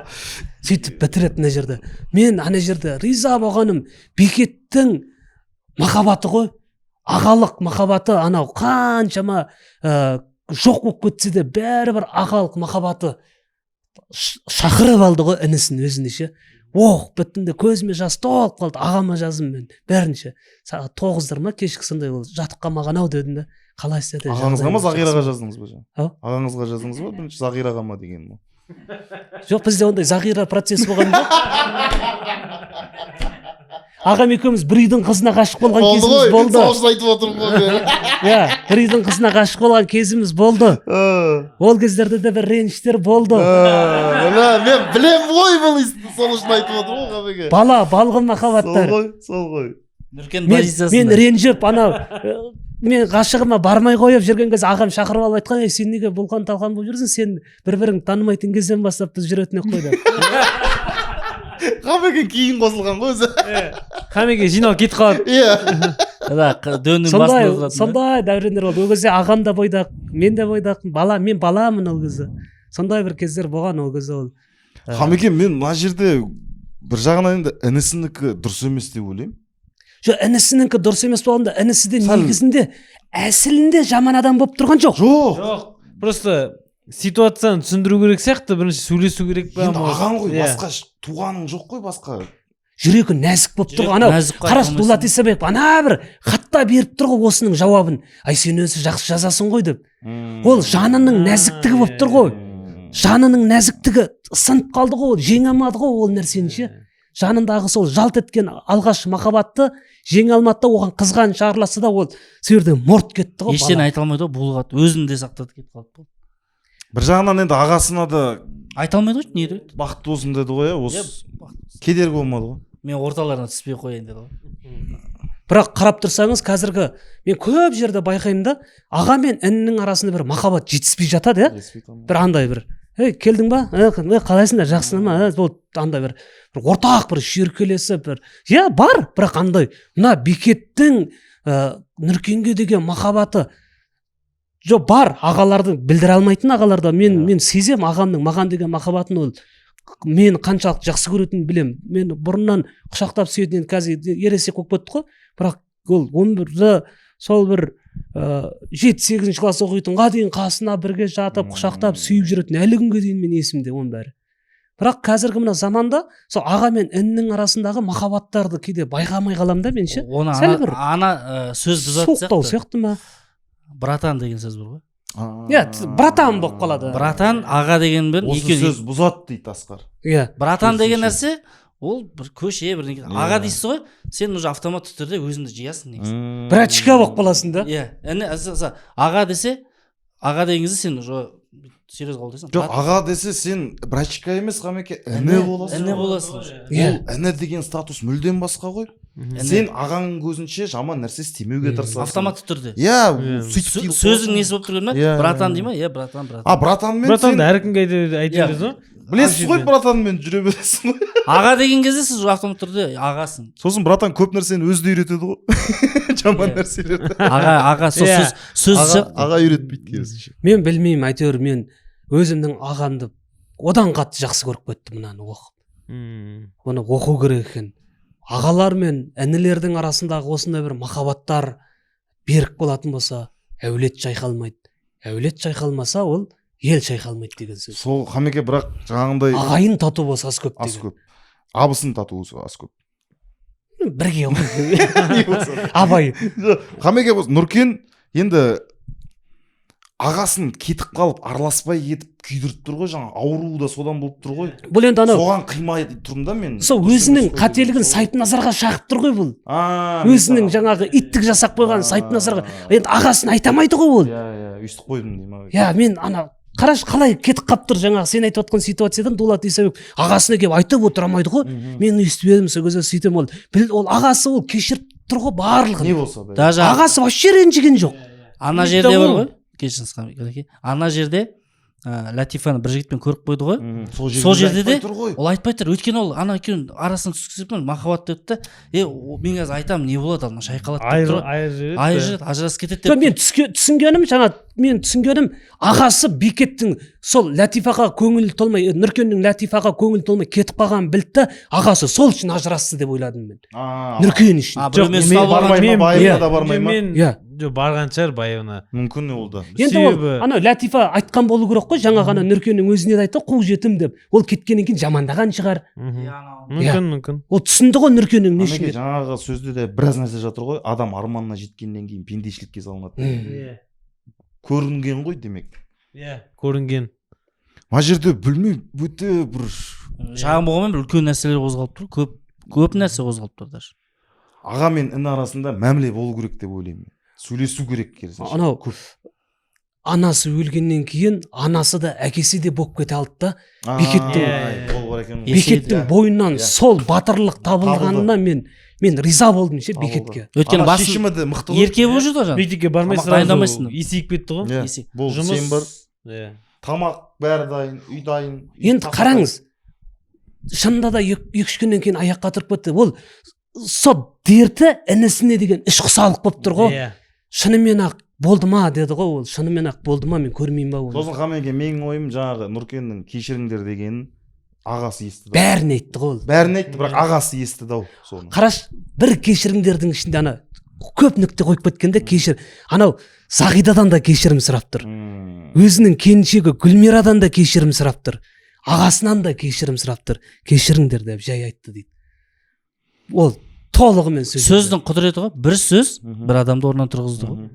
Сөйтіп бітіреді ана жерде. Мен ана жерде риза болғаным, Бекеттің махаббаты ғой. Ағалық махаббаты анау қаншама жоқ болып кетсе де бәрібір ағалық махаббаты шақырып алды ғой інісін өзіне ше. Біттінде көзіме жас толып қалды, ағама жазым мен бәрінше. Сағат 9-дар ма кешкі сондай ол жатып қалмаған ау дедім да. Қалай істеді? Ағаңызға ма Зағираға жаздыңыз ба? Ағаңызға жаздыңыз ба? Бірінші Зағираға ма деген ма? Жоқ, бізде ондай Зағира процесс болған жоқ. Ағам екеуміз бір үйдің қызына ғашық болған кезіміз болды. Соғысын айтып отырмын ғой. Иә, бір үйдің қызына ғашық болған кезіміз болды. Ол кездерде де бір реніштер болды. Мен білем ғой бұл істі, сол үшін айтып отырмын ғой Қамеке. Балғын махаббаттар. Сол ғой. Нұркен позициясында. Мен ренжіп, анау мен ғашығыма бармай қойып жүрген кезде ағам шақырып алып айтқан, сен неге бұлқан талқан болып жүрсің, сен бір-біріңді танымайтын кезден бастап біз жүретінек қойды. Қамеке кейін қосылған ғой өзі. Қамеке жинау кетіп қалады. Сондай дәурендер болды. Ол кезде ағам да бойдақ, мен де бойдақпын, мен баламын ол кезде. Сондай бір кездер болған ол кезде ол. Қамеке, мен мына жерде бір жағынан енді інісінікі дұрыс емес деп ойлаймын. Жоқ, інісінікі дұрыс емес болғанда, інісі де негізінде әсілінде жаман адам болып тұрған жоқ. Жоқ, просто ситуацияны түсіндіру керек сияқты, бірінші сөйлесу керек па? Енді ағаң ғой, басқа туғаның жоқ қой, басқа. Жүрегі нәзік болып тұр. Анау қараш Дулат Исабеков ана бір хатта беріп тұр ғой осының жауабын. Ай, сен өзі жақсы жазасың ғой деп. Ол жанының нәзіктігі болып тұр ғой. Жанының нәзіктігі сынып қалды ғой, жеңе алмады ғой ол нәрсені ше. Жанындағы сол жалт еткен алғаш махаббатты жеңе алмады да, оған қызған шарласы да ол сөйерде мұрт кетті ғой. Ештен айта алмайды ғой, булғат, өзін де сақтады кетіп қалды. Бір жағынан енді ағасына да айта алмайды ғой, не деді? Бақытты болсын деді ғой, осы кедергі болмады ғой. Мен орталарына түспей қояйын деді ғой. Бірақ қарап тұрсаңыз, қазіргі мен көп жерде байқаймын да, аға мен іннің арасында бір махаббат жетіспей жатады, бір андай бір. Келдің ба? Қалайсыңдар, жақсына ма? Бұл андай бір ортақ бір шүйіркелесіп бір. Бар, бірақ андай. Мына Бекеттің Нұркенге деген махаббаты жоқ, бар. Ағалардың білдіре алмайтын ағаларда мен сезем ағамның маған деген махаббатын. Ол мен қаншалықты жақсы көретінін білем. Мен бұрыннан құшақтап сүйетін, қазір ересек болып кетті ғой. Бірақ ол 11-де сол бір 7-8 класс оқитынға дейін қасына бірге жатып, құшақтап сүйіп жүретін, әлі күнге дейін мен есімде оның бәрі. Бірақ қазіргі мына заманда сол аға мен іннің арасындағы махаббаттарды кейде байқамай қалам да мен ше. Оны ана сөз бұзады сияқты ма? Братан деген сөз бар ғой. Братан болып қалады. Братан, аға деген бір осы сөз бұзады дейді Асқар. Братан деген нәрсе ол бір көше бір аға дейсіз ғой, сен уже автоматты түрде өзіңді жиясың негізі. Братчика болып қаласың да. Аға десе, аға деген кезде сен уже серьез қабылдайсың. Жоқ, аға десе сен братчика емес, Қамеке, іні боласың. Іні боласың. Іні деген статус мүлдем басқа ғой. Сен ағаң көзінше жаман нәрсе істемеуге тырысасың. Автоматты түрде. Сөздің несі болып тұрған ма? Братан дей ма? Братан. Братанмен сен әркімге айтыңыз ғой. Білесіз ғой, братанмен жүре бересің ғой. Аға деген кезде сіз автоматты түрде ағасың. Сосын братан көп нәрсені өзі де үйретеді ғой. Жаман нәрселерді. Аға сөз аға үйретпейді керісінше. Мен білмеймін, әйтеуір мен өзімнің ағамды одан қатты жақсы көріп кеттім мынаны оқып. Оны оқу керек екен. Ағалар мен інілердің арасындағы осындай бір махаббаттар берік болатын болса, әулет шайқалмайды. Әулет шайқалмаса, ол ел шайқалмайды деген сөз. Сол Қамеке, бірақ жаңағындай ағайын тату болса аз көп деген. Аз көп. Абысын тату болса аз көп. Бірге абай. Қамеке болса, Нұркен енді ағасын кетіп қалып араласпай кетіп күйдіріп тұр ғой, жаңа ауру да содан болып тұр ғой. Бұл енді анау соған қимай тұрмын да мен. Сол өзінің қателігін Сайтназарға шағып тұр ғой бұл. Өзінің жаңағы иттік жасап қойған Сайтназарға енді ағасын айтамайды ғой ол. өйстіп қойдым деймін. иә мен ана қарашы қалай кетіп қалып тұр жаңағы сен айтып отқан ситуациядан Дулат Исабек ағасына келіп айтып отыра алмайды ғой. Мен өйстіп едім сол кезде сөйтем ол ағасы ол кешіріп тұр ғой барлығын. Не болса да. даже Ағасы вообще ренжіген жоқ. ана жерде бар ғой, кешіріңіз Қамеке, ана жерде Латифаны бір жігітпен көріп қойды ғой. Сол жерде де ол айтпай тұр, өйткені ол ана екеуінің арасынан түскізіп махаббат деді да, мен қазір айтамын не болады ана шайқалады деп тұр. Айырылып ажырасып кетеді деп. Мен түсінгенім ағасы Бекеттің сол Латифаға көңілі толмай, Нұркеннің Латифаға көңілі толмай кетіп қалғанын білді да, ағасы сол үшін ажырасты деп ойладым мен. Нұркен үшін. Жоқ, барған шығар байына. Мүмкін ол да. Енді ол ана Латифа айтқан болу керек қой, жаңа ғана Нұркеннің өзіне де айтты, қуып жетім деп. Ол кеткеннен кейін жамандаған шығар. Мүмкін. Ол түсінді ғой Нұркеннің не үшін. Жаңағы сөзде де біраз нәрсе жатыр ғой. Адам арманына жеткеннен кейін пендешілікке салынады. Көрінген ғой демек. Иә, көрінген. Ма жерде білмеймін, өте бір шағын болғанмен бір үлкен нәрселер қозғалып тұр, көп нәрсе қозғалып тұр даже. Аға мен ін арасында мәміле болу керек деп ойлаймын. Сөйлесу керек керісінше. Анау анасы өлгеннен кейін анасы да әкесі де болып кете алды да. Бекеттің бойынан сол батырлық табылғанына мен риза болдым ше Бекетке. Өйткені шешімі де мықты ғой. Ерке болып жүрді жаңа. Мектепке бармай сразу есейіп кетті ғой. Бұл сен бар. Тамақ бәрі дайын, үй дайын. Енді қараңыз. Шынында да 2-3 күннен кейін аяққа тұрып кетті. Ол сол дерті інісіне деген іш құсалық болып тұр ғой. Шынымен ақ болды ма деді ғой ол. Шынымен ақ болды ма, мен көрмеймін ба оны. Сосын Қамеке менің ойым жаңағы Нұркеннің кешіріңдер дегенін ағасы естіді. Бәрін айтты ғой ол. Бәрін айтты, бірақ ағасы естіді ау соны. Қараш, бір кешіріңдердің ішінде ана көп нүкте қойып кеткенде кешір. Анау Сағидадан да кешірім сұрап тұр. Өзінің келіншегі Гүлмирадан да кешірім сұрап тұр. Ағасынан да кешірім сұрап тұр. Кешіріңдер деп жай айтты дейді. Ол толығымен сөз. Сөздің құдіреті ғой, бір сөз бір адамды орнынан тұрғызды ғой.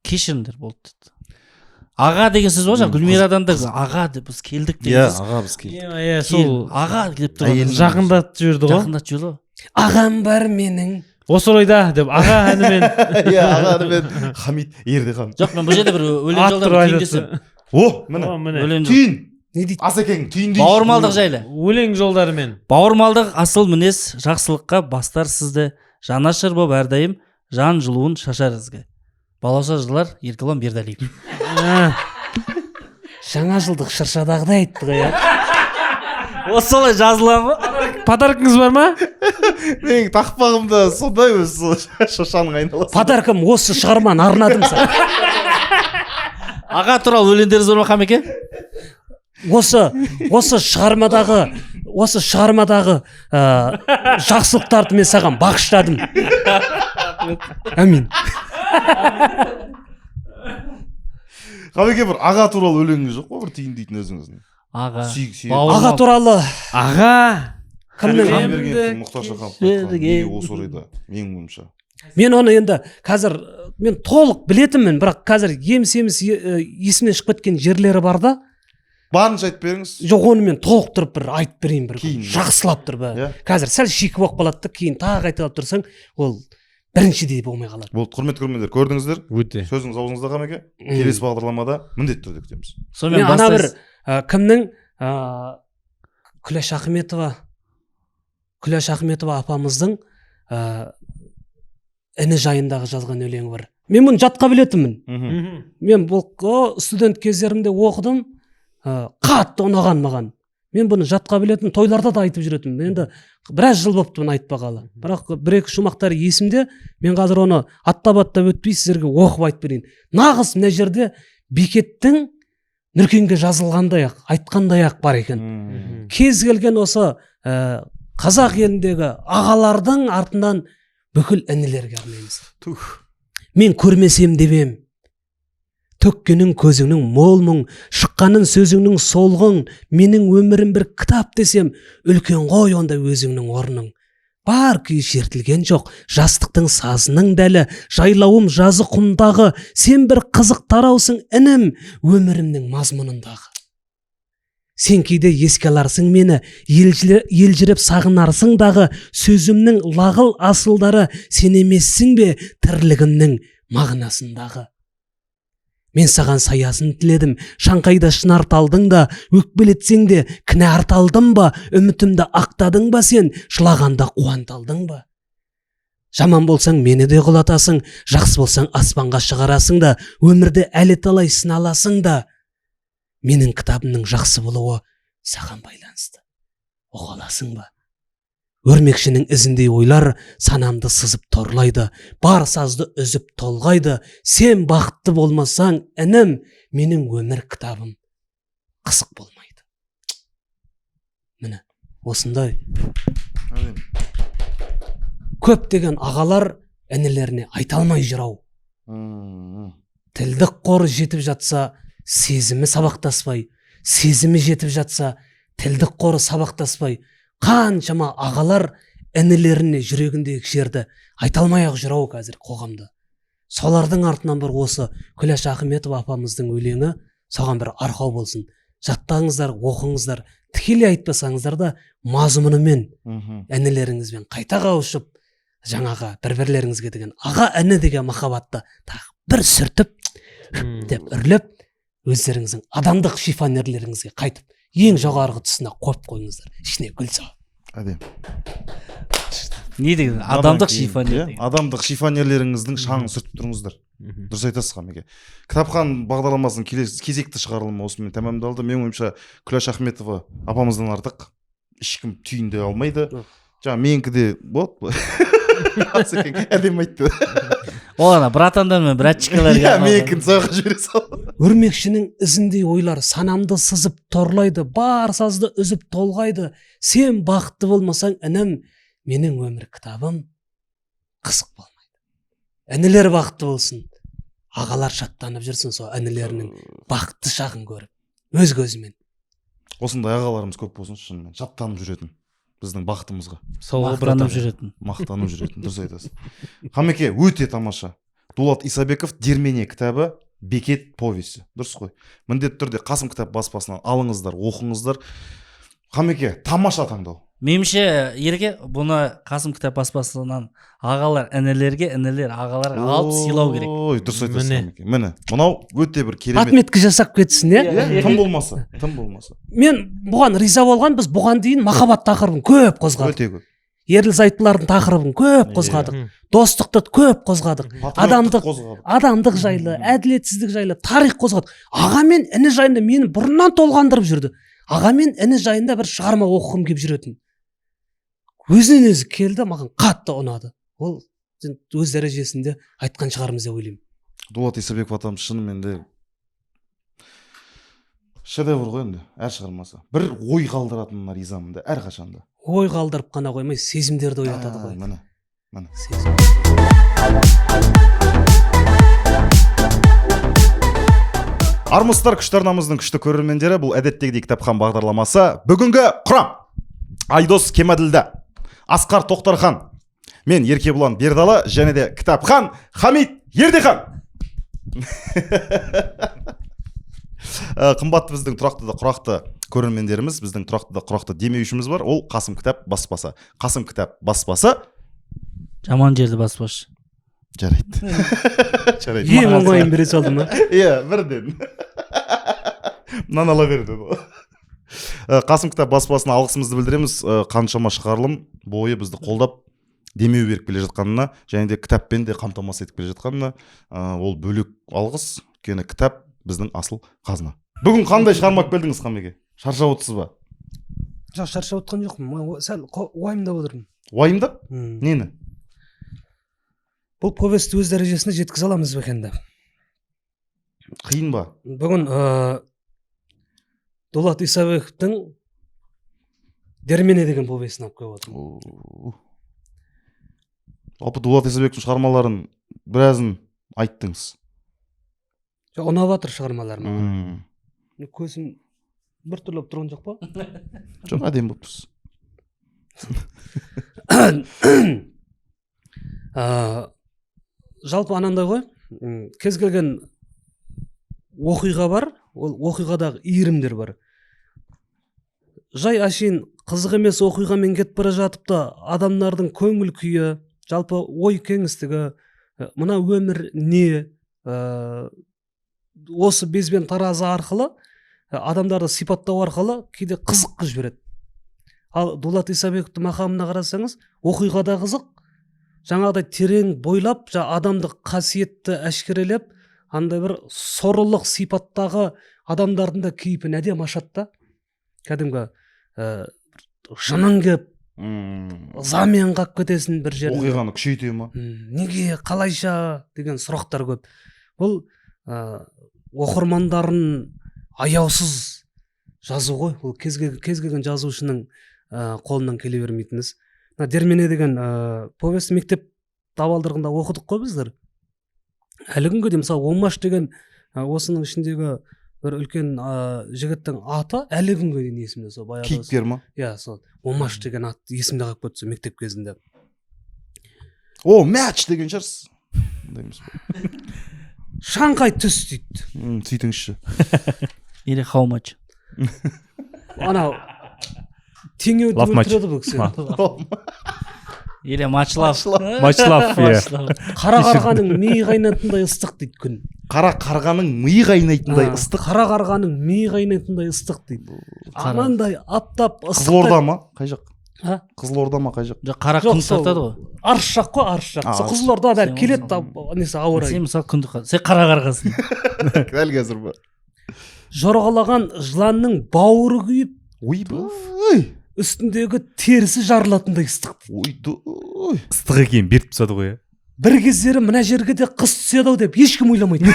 Кешіріңдер болды деді. Аға деген сөз бар жаңа, Гүлмирадан да аға деп біз келдік деп. Иә, аға біз келдік. Иә, сол аға деп тұр. Жақындатып жіберді ғой. Жақындатып жіберді ғой. Ағам бар менің. Осы орайда деп аға әнімен. Иә, аға әнімен Хамит Ердехан. Жоқ, мен бұл жерде бір өлең жолдарын түйін десем. Міне. Түйін. Не дейді? Асекең түйін дейді. Бауырмалдық жайлы. Өлең жолдарымен. Бауырмалдық асыл мінез жақсылыққа бастар сізді. Жанашыр боп әрдайым жан жылуын шашар ізгі. Балауса жылдар Еркебұлан Бердалиев. Жаңа жылдық шыршадағыдай айтты ғой. Осы солай жазылған ғой. Подаркыңыз бар ма? Менің тақпағымда сондай өзі шыршаның айналасы. Подаркым осы шығарманы арнадым саған. Аға туралы өлеңдеріңіз бар ма Қамеке? Осы шығармадағы жақсылықтарды мен саған бағыштадым. Әмин. Қамеке бір аға туралы өлеңіңіз жоқ па, бір түйін дейтін өзіңіздің? Аға. Аға туралы. Аға. Кімнің? Мұхтар Шаханов осы орайда менің ойымша. Мен оны енді қазір мен толық білетінмін, бірақ қазір еміс-еміс есімнен шығып кеткен жерлері бар да. Барынша айтып беріңіз. Жоқ, оны мен толықтырып бір айтып берейін, бір жақсылап тұр ба. Қазір сәл шикі болып қалады да, кейін тағы айтып тұрсаң, ол біріншідей болмай қалады. Болды, құрметті көрермендер, көрдіңіздер? Өте. Сөзіңіз аузыңызда Қамеке. Келесі бағдарламада міндетті түрде күтеміз. Мен ана бір кімнің Күләш Ахметова апамыздың іні жайындағы жазған өлеңі бар. Мен бұны жатқа білетінмін. Мен бұл студент кездерімде оқыдым, қатты ұнаған маған. Мен бұны жатқа білетін, тойларда да айтып жүретінмін. Енді біраз жыл болыпты бұны айтпағалы. Бірақ бір-екі шумақтары есімде, мен қазір оны аттап-аттап өтпей сіздерге оқып айтып берейін. Нағыз мына жерде Бекеттің Нұркенге жазылғандай ақ, айтқандай ақ бар екен. Кез келген осы қазақ еліндегі ағалардың артынан бүкіл інілерге арнаймыз. Мен көрмесем деп төккенің көзіңнің мол мұң, шыққанын сөзіңнің солғың, менің өмірім бір кітап десем, үлкен ғой онда өзіңнің орның. Бар күй шертілген жоқ, жастықтың сазының дәлі, жайлауым жазы құмдағы, сен бір қызық тараусың інім, өмірімнің мазмұнындағы. Сен кейде еске аларсың мені, елжіреп сағынарсың дағы, сөзімнің лағыл асылдары, сен емессің бе тірлігімнің мағынасындағы. Мен саған саясын тіледім, шаңқайда шынар талдың да, өкпелетсең де кінә арталдың ба, үмітімді ақтадың ба сен, жылағанда қуанталдың ба? Жаман болсаң мені де құлатасың, жақсы болсаң аспанға шығарасың да, өмірді әлі талай сыналасың да. Менің кітабымның жақсы болуы саған байланысты. Оға аласың ба? Өрмекшінің ізіндей ойлар санамды сызып торлайды, бар сазды үзіп толғайды. Сен бақытты болмасаң, інім, менің өмір кітабым қысық болмайды. Міне, осындай көптеген ағалар інілеріне айта алмай жүрау. Тілдік қоры жетіп жатса, сезімі сабақтаспай, сезімі жетіп жатса, тілдік қоры сабақтаспай, қаншама ағалар інілеріне жүрегіндегі жерді айта алмай ақ жүрау қазір қоғамда. Солардың артынан бір осы Күләш Ахметова апамыздың өлеңі соған бір арқау болсын. Жаттаңыздар, оқыңыздар, тікелей айтпасаңыздар да мазмұнымен інілеріңізбен қайта қауышып, жаңаға бір-бірлеріңізге деген аға іні деген махаббатты тағы бір сүртіп деп үрлеп, өздеріңіздің адамдық шифонерлеріңізге қайтып, ең жоғарғы тұсына қойып қойыңыздар, ішіне гүл салып. Әдем. Не деген адамдық шифонер. Адамдық шифонерлеріңіздің шаңын сүртіп тұрыңыздар. Дұрыс айтасыз Қамеке. Кітапхан бағдарламасының кезекті шығарылымы осымен тәмамдалды. Менің ойымша Күләш Ахметова апамыздан артық ешкім түйінде алмайды. Жаңа менікі де болды. Әдем айтты. Ол ана братандар мен братчикаларға. Менікін сояққа жібере сал. Өрмекшінің ізіндей ойлар санамды сызып торлайды, бар сазды үзіп толғайды. Сен бақытты болмасаң, інім, менің өмір кітабым қысық болмайды. Інілер бақытты болсын, ағалар шаттанып жүрсін, сол інілерінің бақытты шағын көріп, өз көзімен. Осындай ағаларымыз көп болсын, шынымен шаттанып жүретін біздің бақытымызға. Мақтанып жүретін. Мақтанып жүретін, дұрыс айтасыз. Қамеке, өте тамаша. Дулат Исабеков «Дермене» кітабы, Бекет повесі. Дұрыс қой. Міндетті түрде Қасым кітап баспасынан алыңыздар, оқыңыздар. Қамеке, тамаша таңдау. Меніңше Ерке, бұны Қасым кітап баспасынан ағалар інілерге, інілер ағаларға алып сыйлау керек. Ой, дұрыс айтасыз Қамеке. Міне, мынау өте бір керемет. Отметка жасап кетсін, Тым болмаса. Мен бұған риза болған, біз бұған дейін махаббат тақырыбын көп қозғадық. Өте көп. Ерлі зайыптылардың тақырыбын көп қозғадық. Достықты көп қозғадық. Адамдық жайлы, әділетсіздік жайлы, тарих қозғадық. Аға мен іні жайында мені бұрыннан толғандырып жүрді. Аға мен іні жайында бір шығарма оқығым келіп жүретін. Өзінен өзі келді, маған қатты ұнады. Ол өз дәрежесінде айтқан шығармыз деп ойлаймын. Дулат Исабеков атамыз шынымен де шедевр ғой енді, әр шығармасы. Бір ой қалдыратынына ризамын да, әрқашанда. Ой қалдырып қана қоймай, сезімдерді оятады ғой. Міне. Армысыздар, күшті арнамыздың күшті көрермендері, бұл әдеттегідей кітапхан бағдарламасы. Бүгінгі құрам Айдос Кемәділді, Асқар Тоқтархан, мен Еркебұлан Бердалы, және де кітапхан Хамит Ердехан. Қымбатты біздің тұрақты көрермендеріміз, біздің тұрақты демеушіміз бар, ол Қасым кітап баспасы. Қасым кітап баспасы жаман жерді баспашы. Жарайды. Ең оңайын бере салды ма? Иә, бірден. Мынаны ала берді. Қасым кітап баспасына алғысымызды білдіреміз. Қаншама шығарылым бойы бізді қолдап демеу беріп келе жатқанына, және де кітаппен де қамтамасыз етіп келе жатқанына, ол бөлек алғыс. Өйткені кітап біздің асыл қазына. Бүгін қандай шығармақ келдіңіз Қамеке? Шаршап отырсыз ба? Жоқ, шаршап отқан жоқпын. Сәл уайымдап отырмын. Уайымдап? Нені? Бұл повесті өз дәрежесіне жеткізе аламыз ба екен? Қиын ба? Бүгін Дулат Исабековтың «Дермене» деген повесін алып келіп отырмын. Жалпы Дулат Исабековтың шығармаларын біразын айттыңыз. Ұнап жатыр шығармаларым. Көзім бір түрлі болып тұрған жоқ па? Жоқ, әдем болып тұрсыз. Жалпы анандай ғой, кез келген оқиға бар, ол оқиғадағы иірімдер бар. Жай әшейін қызық емес оқиғамен кетіп бара жатып та адамдардың көңіл күйі, жалпы ой кеңістігі, мына өмір не, осы безбен таразы арқылы адамдарды сипаттау арқылы кейде қызық қылып жібереді. Ал Дулат Исабековтың мақамына қарасаңыз, оқиға да қызық, жаңағыдай терең бойлап, адамды қасиетті әшкерелеп, андай бір сорлылық сипаттағы адамдардың да кейпін әдемі ашады да. Кәдімгі жының кеп ызамен қалып кетесің бір жерде. Оқиғаны күшейте ма? Неге, қалайша деген сұрақтар көп. Бұл оқырмандарын аяусыз жазу ғой. Бұл кез келген жазушының қолынан келе бермейтін іс. Дермене деген повесть мектеп табалдырығында оқыдық қой біздер. Әлі күнге дейін мысалы Омаш деген осының ішіндегі бір үлкен жігіттің аты әлі күнге дейін есімде. Сол баяғы Кейіпкер ма? Иә, сол Омаш деген ат есімде қалып кетті мектеп кезінде. О, матч деген шығарсыз. Шанхай түс дейді. Сөйтіңізші. Или how much? Анау теңеуді өлтіреді бұл кісі. Или матчлав. Матчлав, Қара қарғаның миы қайнайтындай ыстық дейді күн. Қара қарғаның миы қайнайтындай ыстық. Қара қарғаның миы қайнайтындай ыстық дейді. Анандай аптап ыстық. Қызылорда ма? Қай жақ? Ha? Қызылорда ма қай жақ? Қара күн сатады ғой. Арыс жақ қой, Арыс жақ. Қызылорда бәрі келеді несі ауыр. Сен мысалы күнді сен қара қарғасың. Дәл қазір ба? Жорғалаған жыланның бауыры күйіп, ойбай, үстіндегі терісі жарылатындай ыстық. ойдай. Ыстық екен бертіп тастады ғой. Бір кездері мына жерге де қыс түседі ау деп ешкім ойламайды.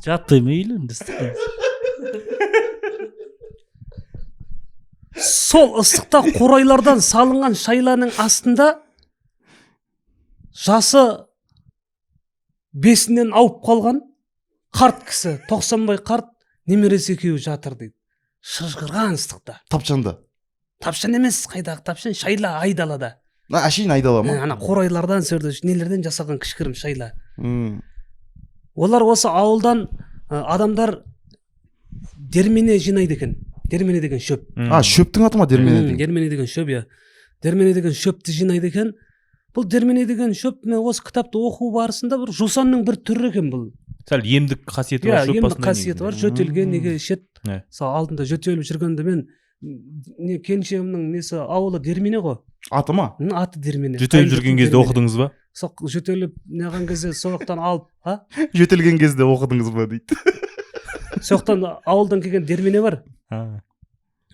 Жатпай ма үйлерінде ыстықта? Сол ыстықта қурайлардан салынған шайланың астында жасы 5-нен ауып қалған қарт кісі, 90 қарт немересі екеуі жатыр дейді. Шыжғырған ыстықта. Тапшанда. Тапшан емес, қайдағы тапшан, шайла айдалада. Әшейін айдала ма? Ана қурайлардан нелерден жасалған кішкірім шайла. Олар осы ауылдан адамдар дермене жинайды екен. Дермене деген шөп. Шөптің аты ма дермене деген? Дермене деген шөп, иә. Дермене деген шөпті жинайды екен. Бұл дермене деген шөп, мен осы кітапты оқу барысында бір жусанның бір түрі екен бұл. Сәл емдік қасиеті бар, шөп басында. Емдік қасиеті бар, жөтелген неге ішет. Сол алдында жөтеліп жүргенде мен келіншегімнің несі ауылы дермене ғой. Аты ма? Аты дермене. Жөтеліп жүрген кезде оқыдыңыз ба? Сол жөтеліп неған кезде соқтан алып, Жөтелген кезде оқыдыңыз ба дейді. Соқтан ауылдан келген дермене бар.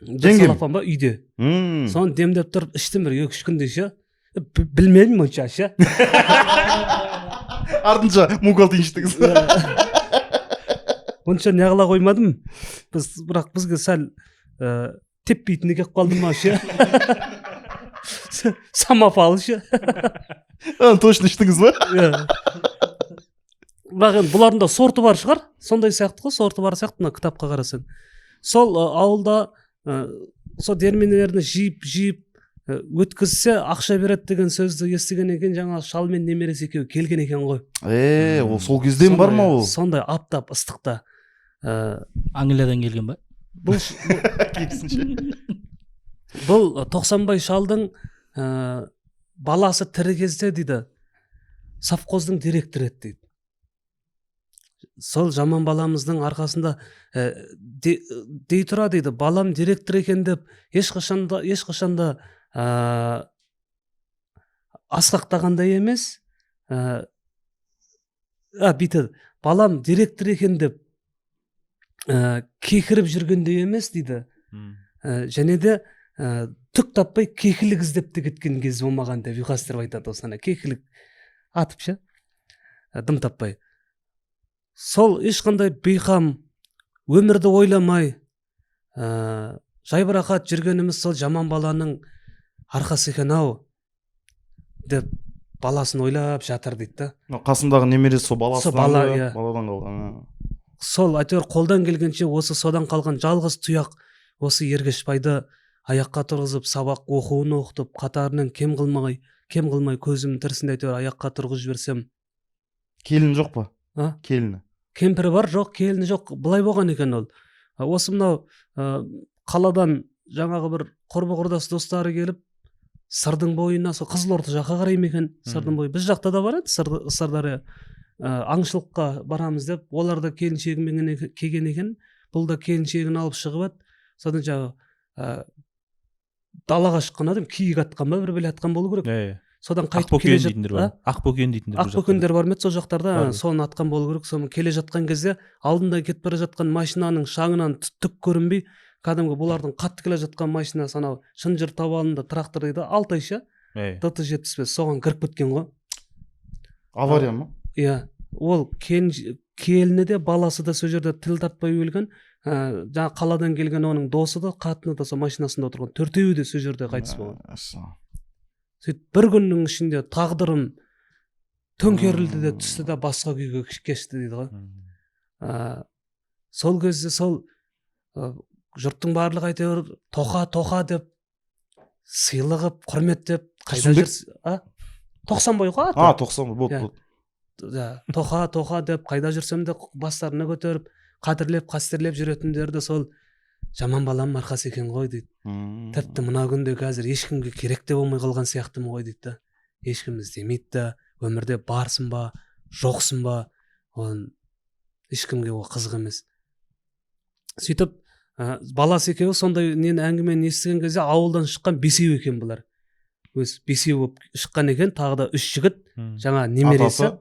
Салапан ба үйде. Соны демдеп тұрып іштім бір 2-3 күнде ше. Білмедім онша ше. Артынша мукалтын іштіңіз. Онша неғыла қоймадым. Бірақ бізге сәл теппейтін келіп қалды ма ше. Самопал ше. Точно іштіңіз ба? Бірақ бұлардың да сорты бар шығар. Сондай сияқты ғой, сорты бар сияқты мына кітапқа қарасаң. Сол ауылда сол дерменелерді жиып өткізсе ақша береді деген сөзді естіген екен, жаңа шал мен немересі екеуі келген екен ғой. Ол сол кезден бар ма ол? Сондай аптап ыстықта. Англиядан келген ба? Бұл 90 шалдың баласы тірі кезде дейді, совхоздың директоры еді дейді. Сол жаман баламыздың арқасында дей тұра дейді, балам директор екен деп ешқашанда асқақтағандай емес, бүйтеді, балам директор екен деп кекіріп жүргендей емес дейді. Және де түк таппай кекілік іздеп те кеткен кез болмаған деп ұйқастырып айтады осыны. Кекілік атып ше, дым таппай. Сол ешқандай бейқам, өмірді ойламай, жайбарақат жүргеніміз сол жаман баланың арқасы екен ау деп баласын ойлап жатыр дейді. Қасындағы немересі сол баласынан баладан қалған. Сол әйтеуір қолдан келгенше осы содан қалған жалғыз тұяқ осы Ергешбайды аяққа тұрғызып сабақ оқуын оқытып, қатарынан кем қылмай көзімнің тірісінде әйтеуір аяққа тұрғызып жіберсем. Келін жоқ па? Келіні. Кемпірі бар, жоқ, келіні жоқ. Былай болған екен ол. Осы мынау қаладан жаңағы бір құрбы-құрдас достары келіп, сырдың бойына, сол Қызылорда жаққа қарай ма екен, сырдың бойы. Біз жақта да бар еді, Сырдария. аңшылыққа барамыз деп олар да келіншегімен келген екен, бұл да келіншегін алып шығып еді. Содан жаңағы далаға шыққан адам киік атқан ба, бір бәле атқан болу керек. Содан қайтып келе жатты. Ақбөкен дейтіндер бар. Ақбөкендер бар ма еді сол жақтарда, соны атқан болу керек. Соны келе жатқан кезде алдында кетіп бара жатқан машинаның шаңынан түк көрінбей, кәдімгі бұлардың қатты келе жатқан машина санау Шынжыр табанында трактор дейді, Алтайша ДТ-75 соған кіріп кеткен ғой. Авария ма? Иә, ол келіні де баласы да сол жерде тіл тартпай өлген. Жаңа қаладан келген оның досы да, қатыны да сол машинасында отырған. Төртеуі де сол жерде қайтыс болған. Сөйтіп бір күннің ішінде тағдырым төңкерілді де түсті де басқа күйге кешті дейді ғой. Сол кезде сол жұрттың барлығы әйтеуір тоқа деп сыйлығып, құрметтеп, қайда жүрсің? Тоқсанбай ғой аты. Тоқсанбай болды. Тоқа деп қайда жүрсем де бастарына көтеріп, қадірлеп, қастерлеп жүретіндерді сол жаман балам марқасы екен ғой дейді. Тіпті мына күнде қазір ешкімге керек те болмай қалған сияқтымын ғой дейді. Ешкім іздемейді да, өмірде барсың ба, жоқсың ба, ешкімге ол қызық емес. Сөйтіп баласы екеуі сондай әңгімені естіген кезде ауылдан шыққан бесеу екен бұлар. Бесеу болып шыққан екен, тағы да 3 жігіт, жаңа немересі,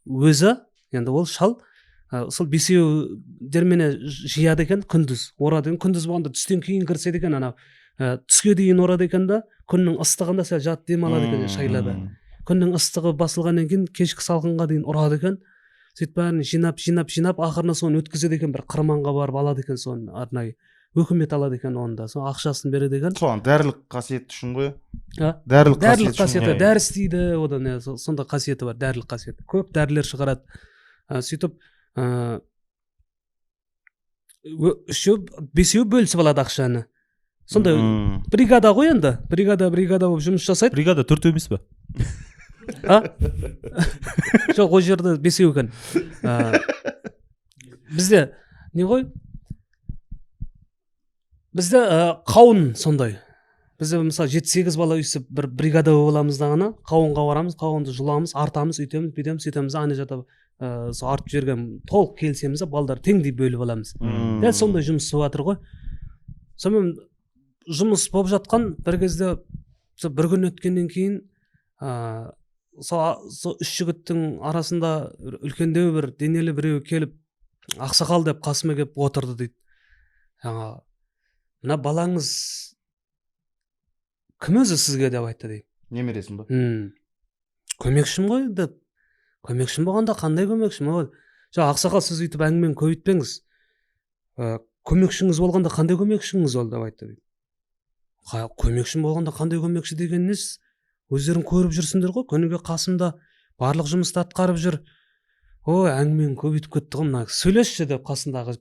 өзі, енді ол шал. Сол бесеудермене жияды екен күндіз, орады екен. Күндіз болғанда түстен кейін кірседі екен, түске дейін орады екен да, күннің ыстығында сәл жат дем алады екен шайлада. Күннің ыстығы басылғаннан кейін кешкі салқынға дейін ұрады екен. Сөйтіп бәрін жинап, ақырына соны өткізеді екен, бір қырманға барып алады екен, соны арнайы өкімет алады екен онда, соны ақшасын береді екен. Соған дәрілік қасиеті үшін ғой. Дәрілік қасиеті, дәрі істейді, одан сонда қасиеті бар, дәрілік қасиеті. Көп дәрілер шығарады. Сөйтіп бесеу бөлісіп алады ақшаны. Сонда бригада ғой енді. Бригада болып жұмыс жасайды. Бригада 4 емес па? Жоқ, ол жерде бесеу екен. Бізде не ғой? Бізде қауын сондай. Бізде мысалы 7-8 бала үйсіп бір бригада боламыз да ғана, қауынға барамыз, қауынды жұламыз, артамыз, үйтеміз, бүйтеміз, сөйтеміз, ана жақта артып жіберген толық келсеміз, балдар теңдей бөліп аламыз. Дәл сондай жұмыс болып жатыр ғой. Сонымен жұмыс болып жатқан бір кезде бір күн өткеннен кейін сол 3 жігіттің арасында үлкендеу бір денелі біреу келіп, ақсақал деп қасыма келіп отырды дейді. Мына балаңыз кім өзі сізге деп айтты дейді. Немересің ба? Көмекшім ғой деп. Көмекшім болғанда қандай көмекшім ол? Ақсақал, сіз үйтіп әңгімені көбейтпеңіз. Көмекшіңіз болғанда қандай көмекшіңіз ол деп айтты дейді. Көмекшім болғанда қандай көмекші дегеніңіз? Өздерің көріп жүрсіңдер ғой, күніге қасымда барлық жұмысты атқарып жүр. Әңгімені көбейтіп кетті ғой, мына сөйлесші деп қасындағы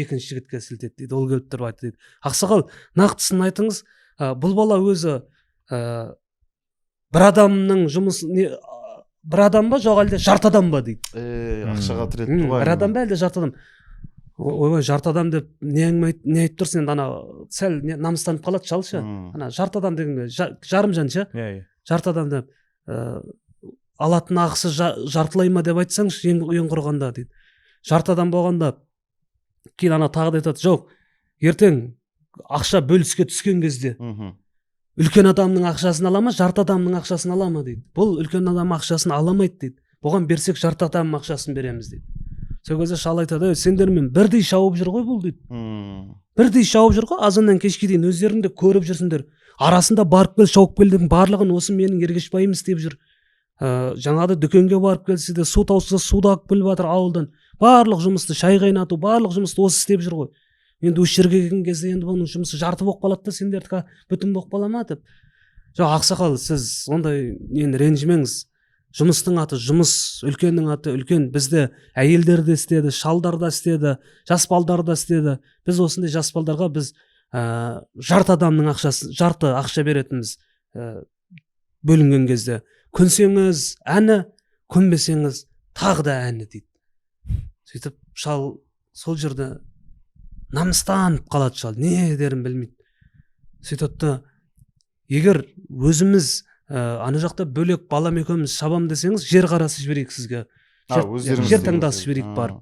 екінші жігітке сілтеді дейді. Ол келіп тұрып айтты дейді. Ақсақал, нақтысын айтыңыз. Бұл бала өзі бір адамның жұмысы бір адам ба, жоқ әлде жарты адам ба дейді. Ақшаға тіреліп тұрған. Бір адам ба әлде жарты адам? Ойбай, жарты адам деп не айтып тұрсың енді, сәл намыстанып қалады шалшы. Жарты адам дегенге жарым жан ше? Жарты адам деп алатын ақысы жартылай ма деп айтсаңшы, ең құрғанда дейді. Жарты адам болғанда кейін тағы да айтады, жоқ, ертең ақша бөліске түскен кезде үлкен адамның ақшасын ала ма, жарты адамның ақшасын ала ма дейді. Бұл үлкен адам ақшасын аламайды дейді. Бұған берсек жарты адамның ақшасын береміз дейді. Сол кезде шал айтады, сендермен бірдей шауып жүр ғой бұл дейді. Бірдей шауып жүр ғой, азаннан кешке дейін өздерің де көріп жүрсіңдер. Арасында барып кел, шауып келдің барлығын осы менің Ергешбайым істеп жүр. Жаңада дүкенге барып келсе де, су таусыса суды алып келіп жатыр ауылдан. Барлық жұмысты, шай қайнату, барлық жұмысты осы істеп жүр ғой. Енді осы жерге келген кезде енді бұның жұмысы жарты болып қалады да, сендердікі бүтін болып қала ма деп. Жоқ, ақсақал, сіз ондай нені ренжімеңіз. Жұмыстың аты жұмыс, үлкеннің аты үлкен. Бізде әйелдер де істеді, шалдар да істеді, жас балдар да істеді. Біз осындай жас балдарға біз жарты адамның ақшасы, жарты ақша беретінбіз бөлінген кезде. Күнсеңіз әні, көнбесеңіз тағы да әні дейді. Сөйтіп шал сол жерде намыстанып қалады шал, не дерін білмейді. Сөйтіпті, егер өзіміз ана жақта бөлек балам екеуміз шабам десеңіз, жер қарасы жіберейік сізге. өздеріңіз жер таңдасып жіберейік барып.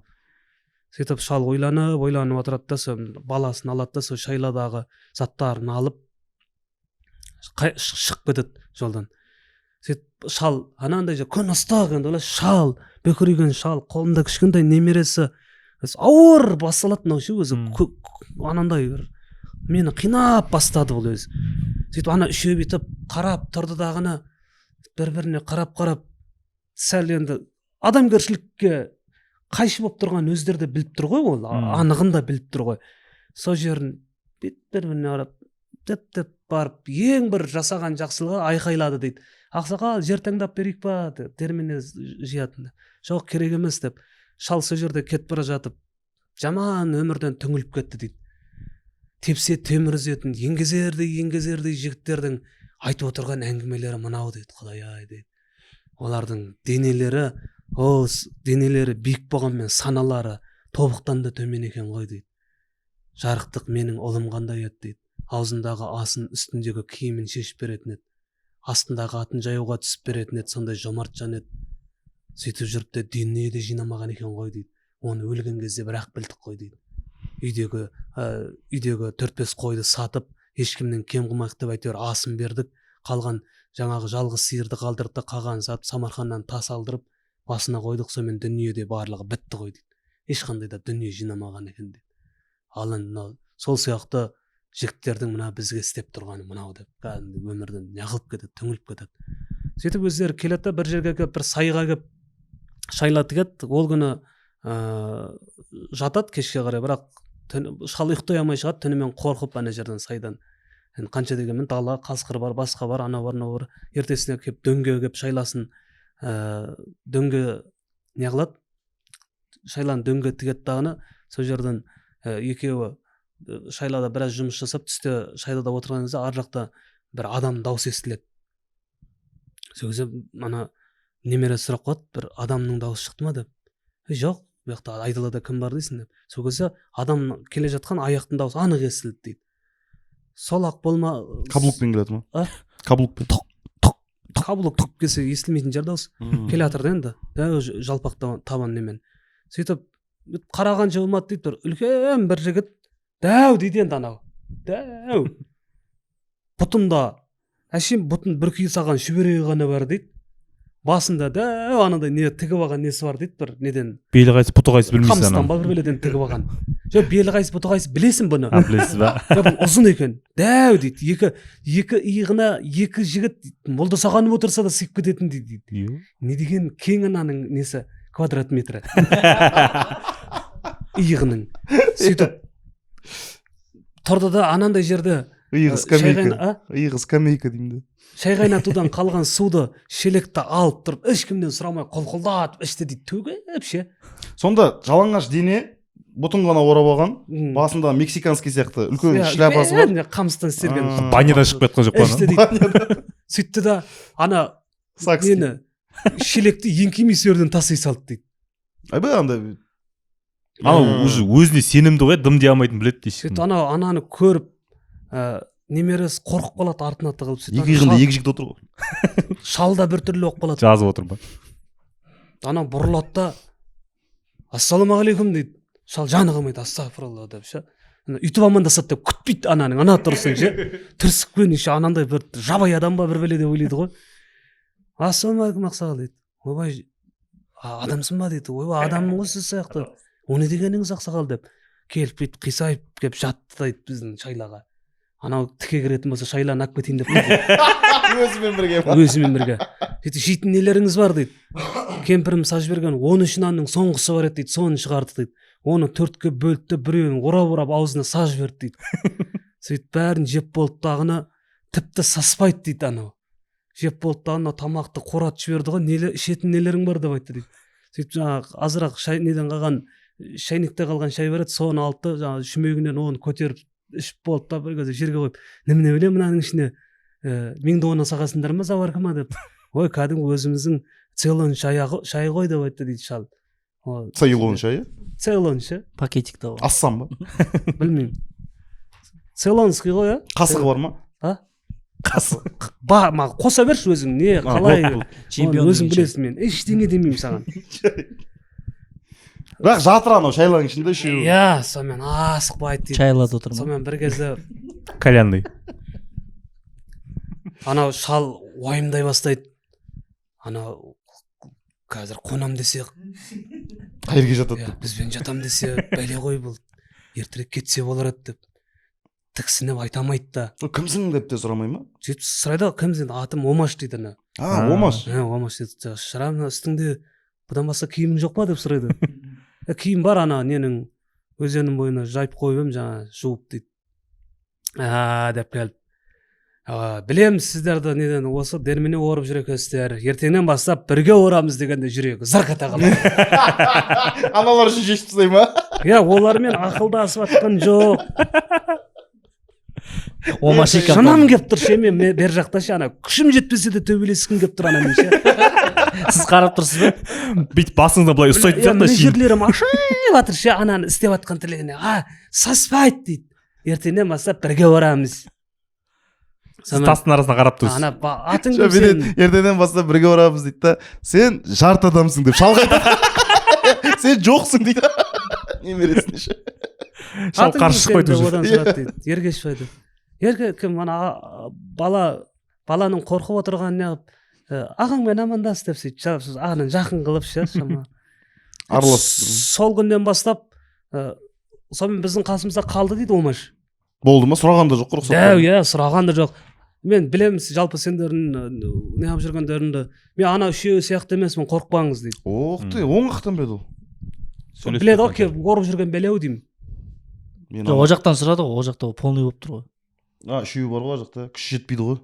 Сөйтіп шал ойланып отырады да, сол баласын алады да, сол шайладағы заттарын алып шығып кетеді жолдан. Сөйтіп шал анандай күн ыстық енді, шал бөкірейген шал, қолында кішкентай немересі, ауыр басталады мынау ше, өзі анандай мені қинап бастады бұл өзі. Сөйтіп ана үшеу бүйтіп қарап тұрды дағыны, бір-біріне қарап сәл енді адамгершілікке қайшы болып тұрған өздері де біліп тұр ғой, ол анығын да біліп тұр ғой. Сол жерін бір-біріне қарап деп барып ең бір жасаған жақсылығы айқайлады дейді. Ақсақал, жер таңдап берейік па деп термене жиятын. Жоқ, керек емес деп. Шал сол жерде кетіп бара жатып жаман өмірден түңіліп кетті дейді. Тепсе темір үзетін еңгезердей жігіттердің айтып отырған әңгімелері мынау дейді, Құдай-ай дейді. Олардың денелері биік болғанмен саналары тобықтан да төмен екен ғой дейді. Жарықтық менің ұлым қандай еді дейді. Аузындағы асын үстіндегі киімін шешіп беретін еді. Астындағы атын жаюға түсіп беретін еді, сондай жомарт жан еді. Сөйтіп жүріп те дүние де жинамаған екен ғой дейді. Оны өлген кезде бірақ білдік қой дейді. Үйдегі 4-5 қойды сатып, ешкімнен кем қылмайық деп әйтеуір асын бердік. Қалған жаңағы жалғыз сиырды қалдырды, қаған сатып Самарқаннан тас алдырып, басына қойдық, сонымен дүниеде барлығы бітті ғой дейді. Ешқандай да дүние жинамаған екен дейді. Ал сол сияқты жігіттердің мына бізге істеп тұрғаны мынау деп, кәдімгі өмірден неғылып кетеді, түңіліп кетеді. Сөйтіп өздері келеді, бір жерге келіп, бір сайға келіп шайла тігеді. Ол күні жатады кешке қарай, бірақ шал ұйықтай алмай шығады, түнімен қорқып ана жерден сайдан. Қанша дегенмен дала, қасқыр бар, басқа бар, анау бар. Ертесіне келіп дөңге келіп шайласын дөңге не қылады? Шайланы дөңге тігеді дағыны. Сол жерден екеуі шайлада біраз жұмыс жасап, түсте шайлада отырған кезде ар жақта бір адам дауыс естіледі. Сол кезде ана немере сұрақ қояды, бір адамның дауысы шықты ма деп. Жоқ, бұл жақта айдалада кім бар дейсің деп. Сол кезде адам келе жатқан аяқтың дауысы анық естілді дейді. Сол ақ болма. Каблукпен келеді ма? Каблукпен. Каблук келсе естілмейтін жер дауыс. Келе жатыр енді. Жалпақ табан немен. Сөйтіп қараған болмады дейді, бір үлкен бір жігіт. Дәу дейді енді анау. Дәу. Бұтында әшейін бұтын бір қисаған шүберегі ғана бар дейді. Басында дәу анадай не тігіп алған несі бар дейді, бір неден. Белі қайсы, бұты қайсы білмейсің ана. Қамыстан ба бір беледен тігіп алған. Жоқ, белі қайсы, бұты қайсы білесің бұны. Білесіз ба? Бұл ұзын екен. Дәу дейді. Екі иығына екі жігіт молда сағанып отырса да сыйып кететін дейді. Не деген кең ананың несі квадрат метрі. Иығының. Сөйтіп тұрды да анандай жерде иығы скамейка деймін. Шай қайнатудан қалған суды шелекті алып тұрып, ешкімнен сұрамай қолқылдатып ішті дейді, төгіп ше. Сонда жалаңаш дене, бұтын ғана орап алған, басында мексиканский сияқты үлкен шляпасы бар. Қамыстан істелген. Банядан шығып кеткен жоқ па? Сөйтті да ана нені шелекті еңкеймей сөрден тастай салды дейді. Айбай андай. Анау өзіне сенімді ғой, дым дей алмайтын біледі дейсің. Сөйтіп ананы көріп немересі қорқып қалады, артына тығылып. Екі иығында екі жігіт отыр ғой. Шал да біртүрлі болып қалады. Жазып отыр ба? Ана бұрылады да ассалаумағалейкум дейді. Шал жаны қалмайды, астағфиралла деп ше. Үйтіп амандасады деп күтпейді ананың, ана тұрсын ше. Тірсікпен ше анандай бір жабай адам ба бір бәле деп ойлайды ғой. Ассалаумағалейкум ақсақал дейді. Ойбай, адамсың ба дейді. Ойбай, адаммын ғой сіз сияқты. Оны дегеніңіз ақсақал деп. Келіп бүйтіп қисайып келіп жатты дейді біздің шайлаға. Анау тіке кіретін болса шайланы алып кетейін деп. Өзімен бірге. Өзімен бірге. Сөйтіп жейтін нелеріңіз бар дейді. Кемпірім сажып берген 13 нанның соңғысы бар еді дейді, соны шығарды дейді. Оны 4-ке бөлді, біреуін орап аузына сажып берді дейді. Сөйтіп бәрін жеп болды дағыны, тіпті саспайды дейді анау. Жеп болды дағыны тамақты қоратып жіберді ғой, ішетін нелерің бар деп айтты дейді. Сөйтіп жаңағы азырақ неден қалған, шайнекте қалған шай бар еді, соны алды, жаңағы шүмегінен оны көтеріп ішіп болды да, бір кезде жерге қойып, немене білем мынаның ішіне меңді оны сағасындар ма, заварка ма деп. Ой, кәдімгі өзіміздің цейлон шайы ғой деп айтты дейді шал. Цейлон шайы? Цейлон ше. Пакетикте ғой. Ассам ба? Білмеймін. Цейлонский ғой, Қасығы бар ма? маған қоса берші өзің не қалай чемпион өзің білесің, мен ештеңе демеймін саған. бірақ жатыр анау шайланың ішінде үшеуі. Иә, сонымен асықпайды дейді. Чайлады отыр ма? Сонымен бір кезде кальянный. анау шал уайымдай бастайды. Анау қазір қонам десе, Қайерге жатады деп. бізбен жатам десе, бәле ғой бұл. Ертерек кетсе болар еді деп. Тіксініп айта алмайды да. Кімсің деп те сұрамай ма? Сөйтіп сұрайды, кімсің? Атым Омаш дейді ана. Омаш. Омаш дейді. Шырам, үстіңде бұдан басқа киімің жоқ па деп сұрайды. Киім бар, ана ненің өзеннің бойына жайып қойып ем, жаңа жуып дейді. Деп келіп. Білем сіздерді неден осы дермене орып жүр екенсіздер. Ертеңнен бастап бірге орамыз дегенде жүрегі зырқ ете қалады. Аналар үшін шешіп тастай ма? Иә, олармен ақылдасып жатқан жоқ. Омашика. Жанам кеп тұр ше, мен бер жақта ше, ана күшім жетпесе де төбелескім кеп тұр ана мен ше. Сіз қарап тұрсыз ба? Бүйтіп басыңды былай ұстайтын сияқты Мына шейін. жерлерім ашып жатыр ше, ананы істеп жатқан тірлігіне. Саспайды дейді. Ертеңнен бастап бірге орамыз. Сіз тастың арасына қарап тұрсыз. Ана атың кім сен? Ертеңнен бастап бірге орамыз дейді да, сен жарты адамсың деп шалғайды. Сен жоқсың дейді. Немересіне ше. Шал қарсы шықпайды уже. Одан сұрады дейді. Ергешпайды. Кім ана баланың қорқып отырғанын неғып, ағаңмен амандас деп сөйтіп ағынан жақын қылып ше, шама. Сол күннен бастап сонымен біздің қасымызда қалды дейді Омаш. Болды ма? Сұраған да жоқ рұқсат. Иә, сұраған да жоқ. Мен білемін, жалпы сендердің неғып жүргендеріңді. Мен ана үшеуі сияқты емеспін, қорықпаңыз дейді. Оқты, оң қақтан беді ол. Біледі ғой, келіп орып жүрген бәлеу деймін. О жақтан сұрады ғой, о жақта полный болып тұр ғой. Үшеуі бар ғой о жақта, күш жетпейді ғой.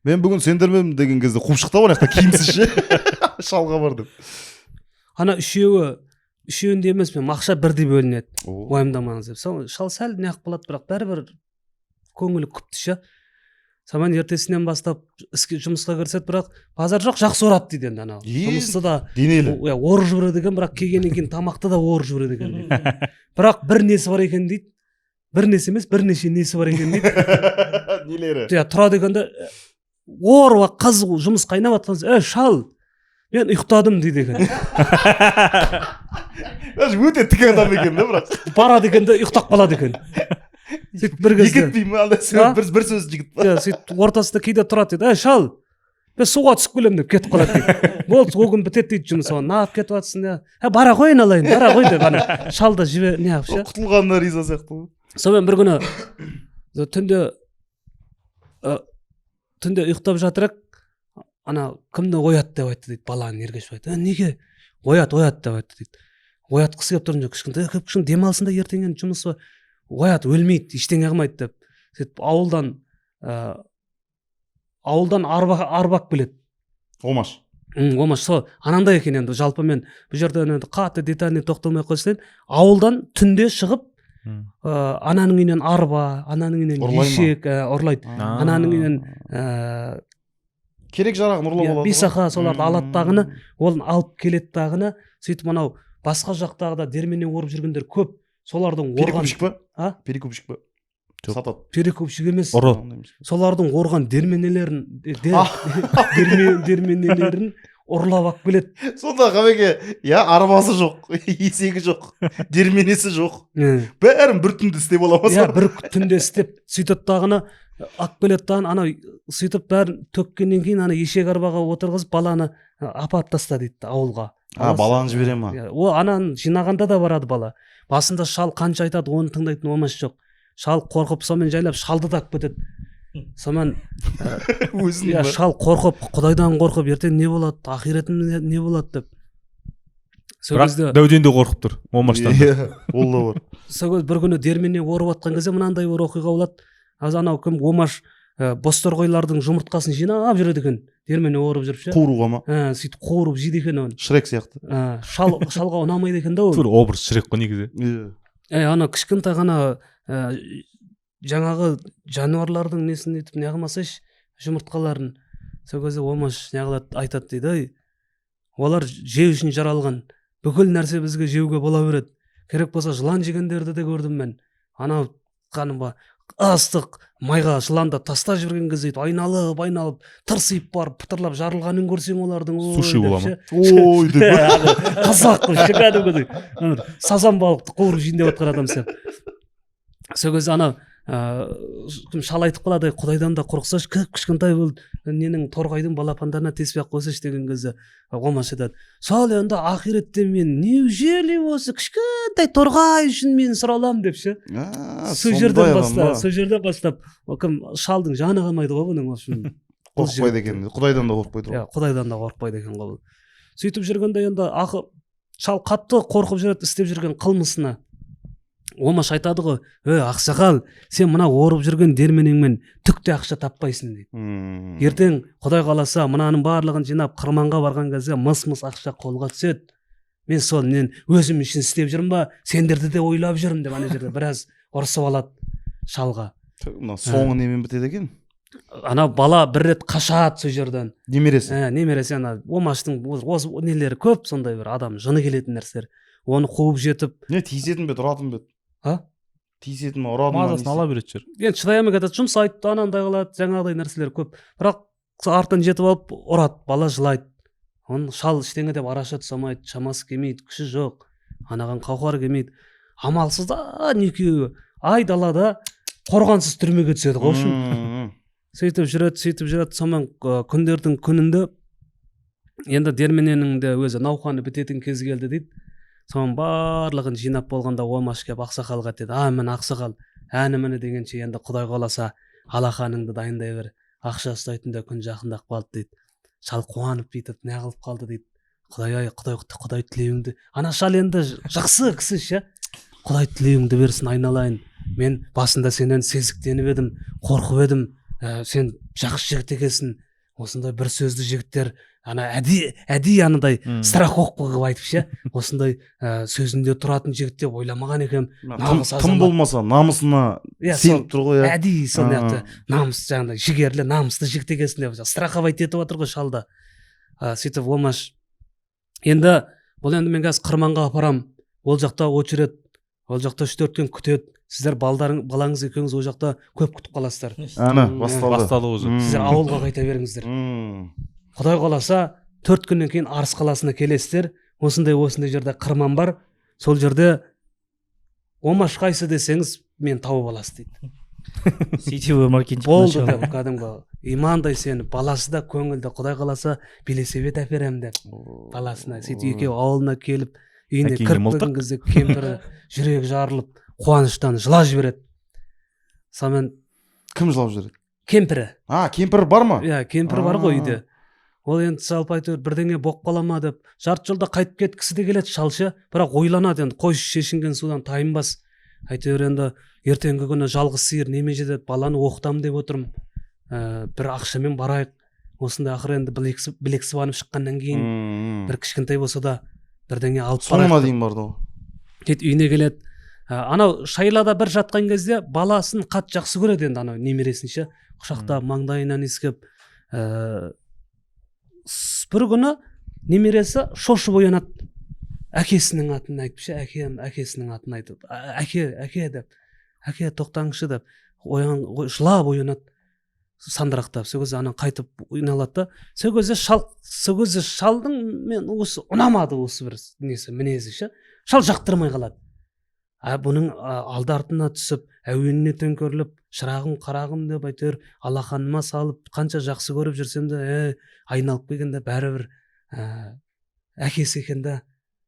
Мен бүгін сендермен деген кезде қуып шықты ғой, киімсіз ше. Шалға бар деп. Ана үшеуінде емес, мен ақша бірдей бөлінеді. Уайымдамаңыз деп. Шал сәл неғып болады, бірақ бәрібір көңілі күпті ше. Саман ертесінен бастап жұмысқа кірсет, бірақ базар жоқ, жақсы орады дейді енді анау. Жұмысты да денелі. Орып жүреді екен, бірақ келгеннен кейін тамақты да орып жүреді екен дейді. Бірақ бір несі бар екен дейді. Бір несі емес, бірнеше несі бар екен дейді. Нелері? Тұрады екен де, орып қызу жұмыс қайнап жатқан, шал, мен ұйықтадым дейді екен. Өте тік адам екен де, бірақ. Барады екен де, ұйықтап қалады екен. Сөйтіп бір кезде. Жігіт деймін, алда бір сөз жігіт па? Сөйтіп ортасында кейде тұрады дейді, шал, мен суға түсіп келем деп кетіп қалады дейді. Болды, ол күн бітеді дейді жұмыс, нағып кетіп жатсың, бара ғой айналайын, бара ғой деп, шал да жібе, неғып ше. Құтылғанына риза сияқты ғой. Сонымен бір күні түнде ұйықтап жатырық, ана кімді оят деп айтты дейді, баланы Ергешов айтты. Неге? Оят деп айтты дейді. Оятқысы келіп тұрын жоқ, кішкене демалсын да ертеңнен жұмысы оят, өлмейді, ештеңе қылмайды деп. Сөйтіп ауылдан арбак келеді. Омаш. Омаш, сол анандай екен енді, жалпы мен бұл жерден қатты детальный тоқталмай қойсайын, ауылдан түнде шығып, ананың үйінен арба, ананың үйінен ешек ұрлайды. Ананың үйінен керек жарағын ұрлап алады. Бисақа соларды алады дағыны, олын алып келеді дағыны. Сөйтіп анау басқа жақтағыда дермене орып жүргендер көп. Солардың орған... Перекупщик па? Перекупщик па? Сатады. Перекупщик емес. Ұры. Солардың орған дерменелерін ұрлап алып келеді. Сонда қабеке, арбасы жоқ, есегі жоқ, дерменесі жоқ. Бәрін бір түнде істеп аламыз. Бір түнде істеп, сөйтіп дағыны алып келеді дағын, ана сөйтіп бәрін төккеннен кейін ана ешек арбаға отырғызып, баланы апарып таста дейді ауылға. Баланы жібере ма? О, ананы жинағанда да барады бала. Басында шал қанша айтады, оны тыңдайтын Омаш жоқ. Шал қорқып, сонымен жайлап шалды да алып кетеді. Сонымен шал қорқып, Құдайдан қорқып, ертең не болады, ақиретім не болады деп. Бірақ дәуден де қорқып тұр, Омаштан. Ол да бар. Сол бір күні дермене орып атқан кезде мынандай бір оқиға болады. Анау кім Омаш бозторғойлардың жұмыртқасын жинап жүреді екен, дермене орып жүріп ше. Қуыруға ма? Сөйтіп қуырып жейді екен оны. Шрек сияқты. Шалға ұнамайды екен да ол. Образ Шрек қой негізі. Ана кішкентай ғана жаңағы жануарлардың несін етіп неғылмасайш, жұмыртқаларын. Сол кезде Омаш неғылады айтады дейді, олар жеу үшін жаралған, бүкіл нәрсе бізге жеуге бола береді. Керек болса жылан жегендерді де көрдім мен. Анау ыстық майға жыланды тастап жіберген кезде өйтіп айналып тырсиып барып пытырлап жарылғанын көрсең олардың Суши деп бола ма? ше. Ой деп. Қазақ қой кәдімгідей сазан балықты қуырып жейін деп жатқан адам сияқты. Сол кезде ана шал айтып қалады, құдайдан да қорықсашы, кішкентай бол ненің торғайдың балапандарына теспей ақ қойсашы деген кезде Омаш айтады, сол енді ақиретте мен неужели осы кішкентай торғай үшін мен сұраламын деп ше. Сол жерден бастап кім шалдың жаны қалмайды ғой бұның үшін. Қорықпайды екен, құдайдан да қорықпайды ғой. Құдайдан да қорықпайды екен ғой. Сөйтіп жүргенде енді шал қатты қорқып жүреді істеп жүрген қылмысына. Омаш айтады ғой, ақсақал, сен мына орып жүрген дерменіңмен түк те ақша таппайсың дейді. Ертең Құдай қаласа мынаның барлығын жинап қырманға барған кезде мыс ақша қолға түседі. Мен сол өзім үшін істеп жүрмін ба, сендерді де ойлап жүрмін деп ана жерде біраз ұрысып алады шалға. Соңы немен бітеді екен? Ана бала бір рет қашады сол жерден. Немересі ана Омаштың осы нелері көп, сондай бір адам жыны келетін нәрселер. Оны қуып жетіп. Не тиісетін бе, ұратын бе? Тиісетін ме, ұратын ма? Мазасын ала береді шығар. Енді шыдай алмай кетеді, жұмсайды, анандай қылады, жаңағыдай нәрселер көп. Бірақ артын жетіп алып ұрады, бала жылайды. Оны шал ештеңе деп араша түсе алмайды, шамасы келмейді, күші жоқ. Анаған қауқары келмейді. Амалсыз да екеуі айдалада қорғансыз түрмеге түседі ғой. Сөйтіп жүреді, сонымен күндердің күнінде енді дермененің де өзі науқаны бітетін кез келді дейді. Соның барлығын жинап болғанда Омаш кеп ақсақалға деді, міне ақсақал, әні-міне дегенше енді Құдай қаласа алақаныңды дайындай бер, ақша ұстайтында күн жақындап қалды дейді. Шал қуанып бүйтіп не қылып қалды дейді. Құдай тілеуіңді. Ана шал енді жақсы кісі ше. Құдай тілеуіңді берсін айналайын. Мен басында сенен сезіктеніп едім, қорқып едім. Сен жақсы жігіт екенсің. Осындай бір сөзді жігіттер ана әдейі анадай страховка қылып айтып ше. Осындай сөзінде тұратын жігіт деп ойламаған екенмін. Тым болмаса намысына сеніп тұр ғой. Әдейі сондай намыс жаңағыдай жігерлі намысты жігіт екенсің деп страховать етіп отыр ғой шалда. Сөйтіп Омаш енді бұл енді мен қазір қырманға апарам. Ол жақта очеред, ол жақта 3-4 күн күтеді. Сіздер балаңыз екеуіңіз ол жақта көп күтіп қаласыздар. Басталды өзі. Сіздер ауылға қайта беріңіздер. Құдай қаласа 4 күннен кейін Арыс қаласына келесіздер. Осындай жерде қырман бар. Сол жерде Омаш қайсы десеңіз мен тауып аласыз дейді. Сетевой маркетинг. Болды деп кәдімгі имандай сені баласы да көңілді, Құдай қаласа велосипед әперемін деп баласына. Сөйтіп екеуі ауылына келіп үйіне кіріп келген кезде кемпірі жүрегі жарылып қуаныштан жылап жібереді. Сонымен кім жылап жібереді? Кемпірі. Кемпір бар ма? Иә, кемпір бар ғой үйде. Ол енді жалпы айтып бірдеңе болып қала ма деп жарты жолда қайтып кеткісі де келеді шалшы, бірақ ойланады енді қойшы шешінген судан тайынбас. Әйтеуір енді ертеңгі күні жалғыз сиыр неме жетеді, баланы оқытамын деп отырмын. Бір ақшамен барайық. Осындай ақыры енді білек сыбанып шыққаннан кейін бір кішкентай болса да бірдеңе алып барайық. Соңына дейін барды ғой. Сөйтіп үйіне келеді. Анау шайлада бір жатқан кезде баласын қатты жақсы көреді енді анау немересін ше. Құшақтап маңдайынан иіскеп. Бір күні немересі шошып оянады. Әкесінің атын айтып ше, әкесінің атын айтып. Әке деп. Әке тоқтаңызшы деп. Жылап оянады. Сандырақтап. Сол кезде анан қайтып ойналады да. Сол кезде шалдың мен осы ұнамады осы бір мінезі ше. Шал жақтырмай қалады. Бұның алды артына түсіп, әуеніне төңкеріліп, шырағым қарағым деп әйтеуір алақаныма салып, қанша жақсы көріп жүрсем де, айналып келгенде бәрібір әкесі екен де,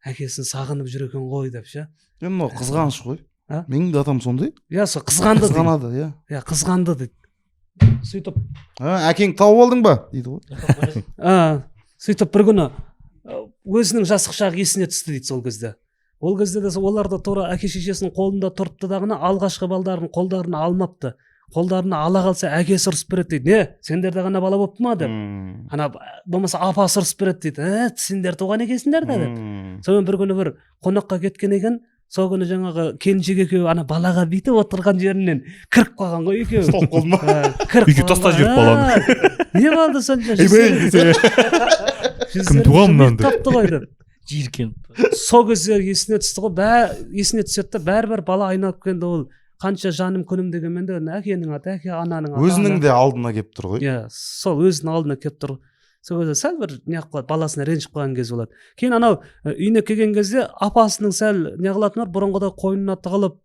әкесін сағынып жүр екен ғой деп ше. Мынау қызғаныш қой. Менің де атам сондай. Иә, сол қызғанды. Қызғанады, иә. Иә, қызғанды дейді. Сөйтіп, әкең тауып алдың ба дейді ғой. Сөйтіп бір күні өзінің жастық шағы есіне түсті дейді сол кезде. Ол кезде де оларда тура әке шешесінің қолында тұрыпты дағына алғашқы балдарын қолдарына алмапты. Қолдарына ала қалса әкесі ұрысып береді дейді. Не, сендерде ғана бала болыпты ма деп. Ана болмаса апасы ұрысып береді дейді. Сендер туған екенсіңдер де деп. Сонымен бір күні бір қонаққа кеткен екен. Сол күні жаңағы келіншек екеуі ана балаға бүйтіп отырған жерінен кіріп қалған ғой екеуі. Стоп қылды ма? Үйге тастап жіберді баланы. Не болды сонша? Кім туған мынаны деп. Тапты ғой деп. Жиркен. Сол кезде есіне түсті ғой, есіне түседі да бәрібір бала айналып келгенде ол қанша жаным күнім дегенмен де әкенің аты әке, ананың аты өзінің де алдына келіп тұр ғой. иә, сол өзінің алдына келіп тұр. Сол кезде сәл бір неғып қалады, баласына ренжіп қалған кез болады. Кейін анау үйіне келген кезде апасының сәл неғылатыны бар, бұрынғыда қойнына тығылып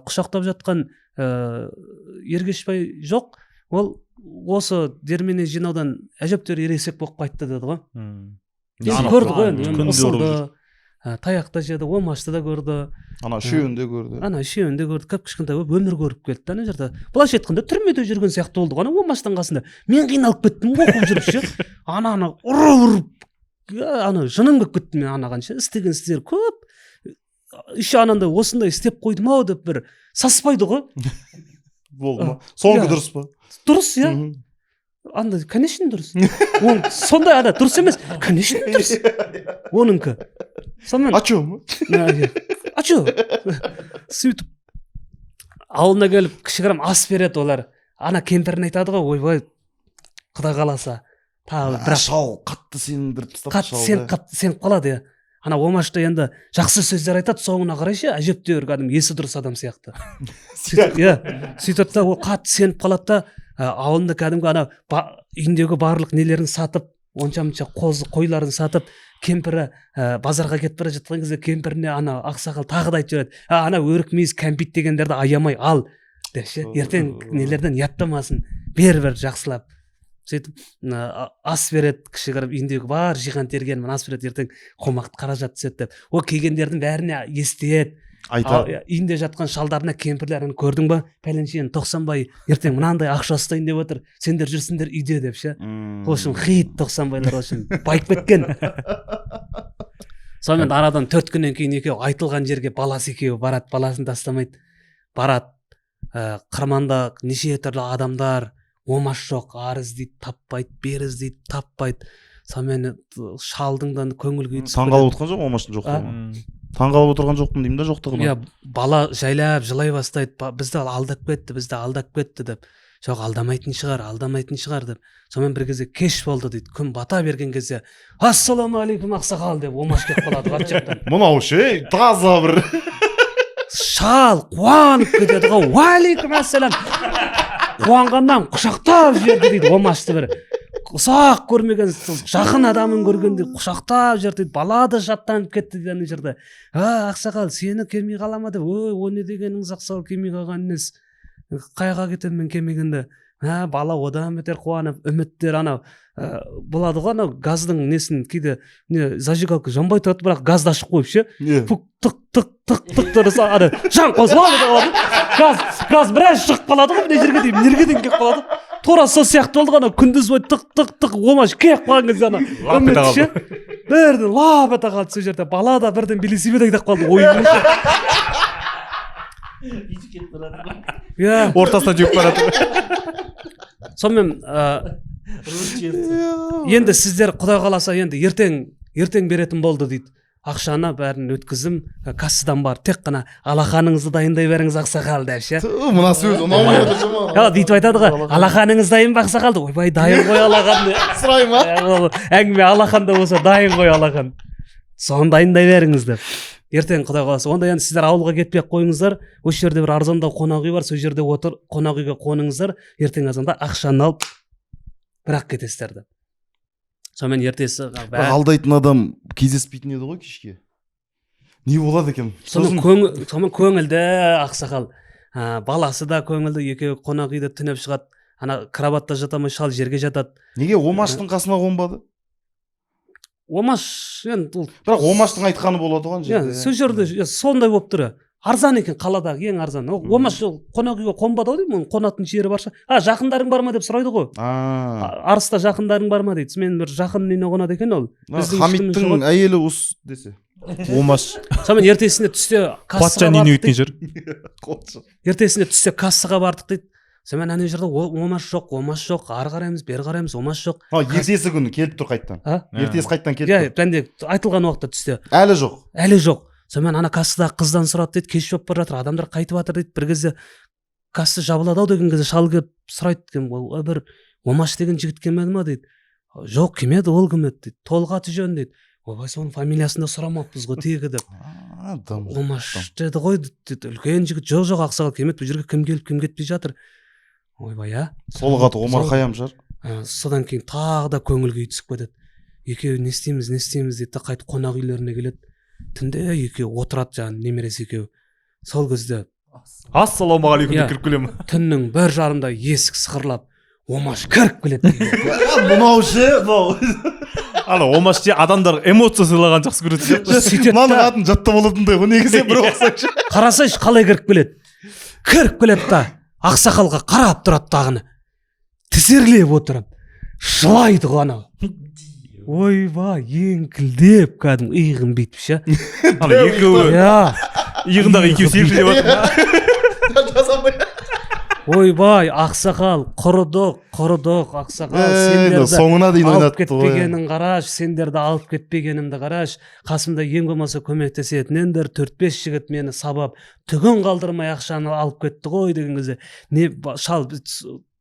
құшақтап жатқан Ергешбай жоқ, ол осы дермене жинаудан әжептәуір ересек болып қайтты деді ғой. Көрді ғой, ұсынды, таяқта жеді, омашты да көрді, Ана үшеуін де көрді. ана үшеуін де көрді, кіп-кішкентай болып өмір көріп келді ана жерде. Былайша айтқанда түрмеде жүрген сияқты болды ғой, ана омаштың қасында. Мен қиналып кеттім оқып жүріп ше. Ананы ұрып, ана жыным келіп кетті мен анаған ше. Істеген істер көп. Еще анандай осындай істеп қойдым ау деп бір саспайды ғой. Болды ма? Соңғы дұрыс па? Дұрыс, иә. Андай, конечно, дұрыс. Он сондай ана дұрыс емес, конечно, дұрыс. Оныңкі. Сонымен А чё? А чё? Сөйтіп ауылына келіп кішігірім ас береді олар. Ана кемпірін айтады ғой, ойбай, құда қаласа. Тағы бірақ шал қатты сенімдіріп тастап қатты сеніп қалады, иә. Ана омашта енді жақсы сөздер айтады, соңына қарай ше, әжептәуір кәдімгі есі дұрыс адам сияқты. Иә, сөйтеді да ол қатты сеніп қалады да, ауылында кәдімгі ана үйіндегі барлық нелерін сатып, онша-мұнша қойларын сатып, кемпірі базарға кетіп бара жатқан кезде кемпіріне ана ақсақал тағы да айтып жүреді, ана өрік мейіз кәмпит дегендерді аямай ал деп ше, ертең нелерден ұяттамасын, бер жақсылап. Сөйтіп ас береді, кішігірім үйіндегі бар жиған тергенмен ас береді, ертең қомақты қаражат түседі деп. Ол келгендердің бәріне естиеді. Үйінде жатқан шалдарына кемпірлерін көрдің ба, пәленшен Тоқсанбай ертең мынандай ақша ұстайын деп отыр, сендер жүрсіңдер үйде деп ше. Ол үшін хит Тоқсанбайлар үшін байып кеткен. Сонымен арадан 4 күннен кейін екеуі айтылған жерге баласы екеуі барады, баласын тастамайды. Барады, қырманда неше түрлі адамдар, омаш жоқ, арыз дейді, таппайды, беріз дейді, таппайды. Сонымен шалдың да көңіл күйі түсіп таңғалып отырған жоқ омаштың жоқтығына. Таңғалып отырған жоқпын деймін да жоқтығына. Иә, бала жайлап жылай бастайды, бізді алдап кетті деп. Жоқ, алдамайтын шығар деп. Сонымен бір кезде кеш болды дейді, күн бата берген кезде ассалаумағалейкум ақсақал деп омаш келіп қалады арт жақтан. Мынау ше таза бір шал қуанып кетеді ғой, уағалейкум ассалам. Қуанғаннан құшақтап жіберді дейді омашты бір. Ұсақ көрмеген жақын адамын көргенде құшақтап жіберді дейді. Бала да жаттанып кетті дейді ана жерде. Ақсақал, сені келмей қала ма деп. О не дегеніңіз ақсақал, келмей қалған нес. Қайға кетемін мен келмегенде. Бала одан бетер қуанып, үміттер анау болады ғой, анау газдың несін кейде зажигалка жанбай тұрады, бірақ газды ашып қойып ше. Тық тұрса ана жан қозғалады. Газ біраз шығып қалады ғой, мына жерге дейін, нергеден келіп қалады. Тура сол сияқты болды ғой, күндіз бойы тық омаш келіп қалған кезде ана үміт ше. Бірден лап ете қалды сол жерде. Бала да бірден велосипед айдап қалды ойын. ортасынан жүріп барады. Сонымен енді сіздер құдай қаласа енді ертең беретін болды дейді. Ақшаны бәрін өткізім, кассадан бар, тек қана алақаныңызды дайындай беріңіз ақсақал деп ше. Мына сөз ұнамай отыр жама. Бүйтіп айтады ғой, алақаныңыз дайын ба ақсақал? Ойбай, дайын ғой алақан. Сұрай ма? Әңгіме алақанда болса дайын ғой алақан. Соны дайындай беріңіз деп. Ертең құдай қаласа. Онда енді сіздер ауылға кетпей қойыңыздар. Осы жерде бір арзандау қонақ үй бар, сол жерде отыр, қонақ үйге қоныңыздар. Ертең азанда ақшаны алып бірақ кетесіздер деп. Сонымен ертесі алдайтын адам кездеспейтін еді ғой кешке. Не болады екен? Сонымен көңілді ақсақал. Баласы да көңілді, екеуі қонақ үйде түнеп шығады. Ана кроватта жата алмай шал жерге жатады. Неге омаштың қасына қонбады? Омаш енді бірақ омаштың айтқаны болады ғой жерде. Сол жерде сондай болып тұр. Арзан екен, қаладағы ең арзан. Омаш қонақ үйге қонбады ау деймін, қонатын жері барша. Жақындарың бар ма деп сұрайды ғой. Арыста жақындарың бар ма дейді. Мен бір жақын үйіне қонады екен ол. Хамиттің әйелі ус десе. Омаш. Сонымен ертесіне түсте кассаға бардық. Ертесіне түсте кассаға бардық дейді. Сонымен ана жерде омаш жоқ, ары қараймыз, бері қараймыз, омаш жоқ. Ертесі күні келіп тұр қайттан. Ертесі қайттан келіп тұр. Бәнде айтылған уақытта түсте. Әлі жоқ. Сонымен ана кассадағы қыздан сұрады дейді, кеш болып бара жатыр, адамдар қайтып жатыр дейді. Бір кезде касса жабылады ау деген кезде шал келіп сұрайды екен, бір омаш деген жігіт келмеді ма дейді. Жоқ, келмеді, ол кім еді дейді. Толғаты жөн дейді. Ойбай, соның фамилиясын да сұрамаппыз ғой тегі деп. омаш деді ғой деді, үлкен жігіт, жоқ жоқ ақсақал келмеді, бұл жерге кім келіп кім кетпей жатыр. Ойбай, сол қаты Омар Хайам шығар. Содан кейін тағы да көңіл күй түсіп кетеді. Екеуі не істейміз дейді да қайтып қонақ үйлеріне келеді. Түнде екеуі отырады, жаңағы немересі екеуі. Сол кезде ассалаумағалейкум деп кіріп келемін. түннің 1:30-да есік сықырлап, Омаш кіріп келеді. Мынау ше, мынау. Ана Омаш те адамдар эмоция сыйлаған жақсы көреді сияқты. Сөйтеді Мынаның да, атын жаттап алатындай ғой негізі бір оқысаңшы. қарасайшы қалай кіріп келеді. Кіріп келеді да, ақсақалға қарап тұрады тағыны. Тізерлеп отырып, жылайды ғой анау. Ойбай, еңкілдеп кәдімгі иығын бүйтіп ше. Ана екеуі иығындағы екеуі селкілдеп жатыр. Ойбай, ақсақал, құрыдық, ақсақал, сендерді соңына дейін алып ойнатты ғой. кетпегенін қараш, сендерді алып кетпегенімді қараш, қасымда ең болмаса көмектесетіндер 4-5 жігіт мені сабап, түгін қалдырмай ақшаны алып кетті ғой деген кезде, не шал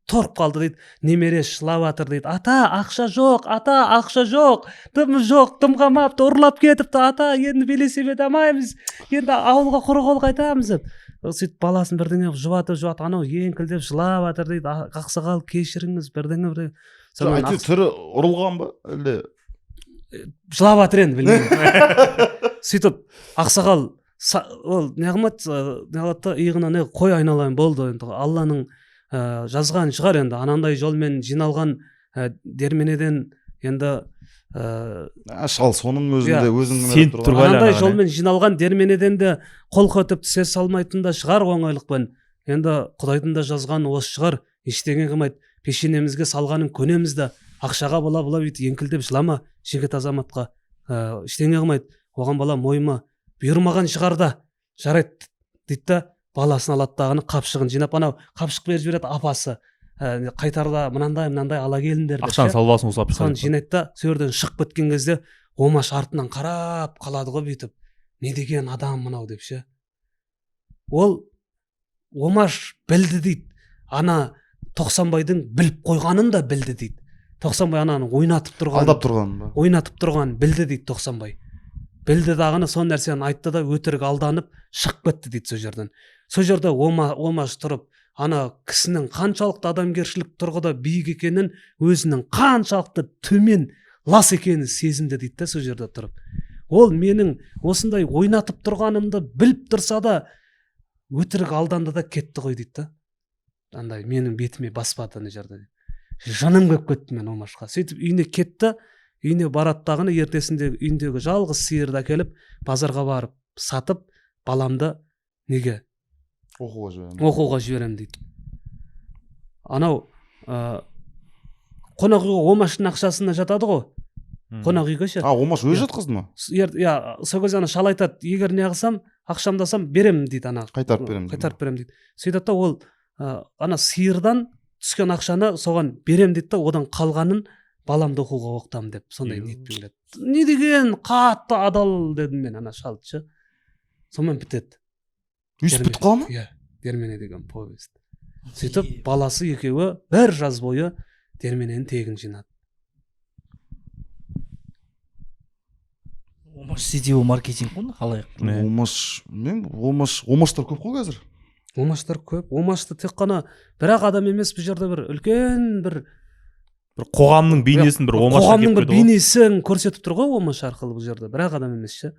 торып қалды дейді, немере жылап жатыр дейді, ата ақша жоқ, дым жоқ, дым қалмапты, ұрлап кетіпті, ата енді белесебет алмаймыз, енді ауылға құр қол қайтамыз деп. Сөйтіп баласын бірдеңе жұбатып, анау еңкілдеп жылап жатыр дейді, ақсақал кешіріңіз, бірдеңе. Айтты түрі ұрылған ба әлде? Жылап жатыр енді, білмеймін. Сөйтіп ақсақал ол неғылатты иығына қой айналайын болды енді, Алланың жазған шығар енді, анандай жолмен жиналған дерменеден енді шал соның өзінде сеніп тұрған анандай жолмен жиналған дерменеден де қол көтіп тісе салмайтын да шығар оңайлықпен. Енді Құдайдың да жазғаны осы шығар, ештеңе қылмайды, пешенемізге салғанын көнеміз де, ақшаға бала бүйтіп еңкілдеп жылама, жігіт азаматқа ештеңе қылмайды, оған бала мойыма бұйырмаған шығар да, жарайды дейді да, баласын алады дағыны қапшығын жинап, анау қапшық беріп жібереді апасы, қайтарда мынандай ала келіндер деп, ақшаны салбасын ұсап соны жинайды да, сөйерден шығып кеткен кезде Омаш артынан қарап қалады ғой бүйтіп, не деген адам мынау деп ше. Ол Омаш білді дейді, ана Тоқсанбайдың біліп қойғанын да білді дейді. Тоқсанбай ананы ойнатып тұрғанын білді дейді Тоқсанбай. Білді дағыны сон нәрсені айтты да өтірік алданып шығып кетті дейді сол жерден. Сол жерде Омаш тұрып, ана кісінің қаншалықты адамгершілік тұрғыда биік екенін, өзінің қаншалықты төмен лас екенін сезінді дейді да сол жерде тұрып. Ол менің осындай ойнатып тұрғанымды біліп тұрса да өтірік алданды да кетті ғой дейді да. Андай менің бетіме баспады ана жерде. Жаным кеп кетті мен Омашқа. Сөйтіп үйіне кетті, үйіне бараттағыны ертесінде үйіндегі жалғыз сиырды әкеліп базарға барып сатып, баламды неге оқуға жіберем дейді. Анау қонақ үйге Омаштың ақшасына жатады ғой. Қонақ үйге ше. Омаш өзі жатқызды ма? Сол кезде ана шал айтады, егер не қылсам, ақшамдасам берем дейді, ана қайтарып берем дейді. Сөйтеді да ол ана сиырдан түскен ақшаны соған берем дейді да, одан қалғанын баламды оқуға оқытамын деп, сондай ниетпен келеді. Не деген қатты адал дедім мен ана шалды ше. Сонымен бітеді. Үйсіп бітіп қала ма? Иә, Дермене деген повест. Сөйтіп баласы екеуі бір жаз бойы Дермененің тегін жинады. Омаш сетевой маркетинг қой, қалай? Омаштар көп қой қазір. Омаштар көп. Омашты тек қана бір-ақ адам емес, бұл жерде бір үлкен бір қоғамның бейнесін бір Омаш қоғамның бір бейнесін көрсетіп тұр ғой Омаш арқылы бұл жерде. бір-ақ адам емес ше.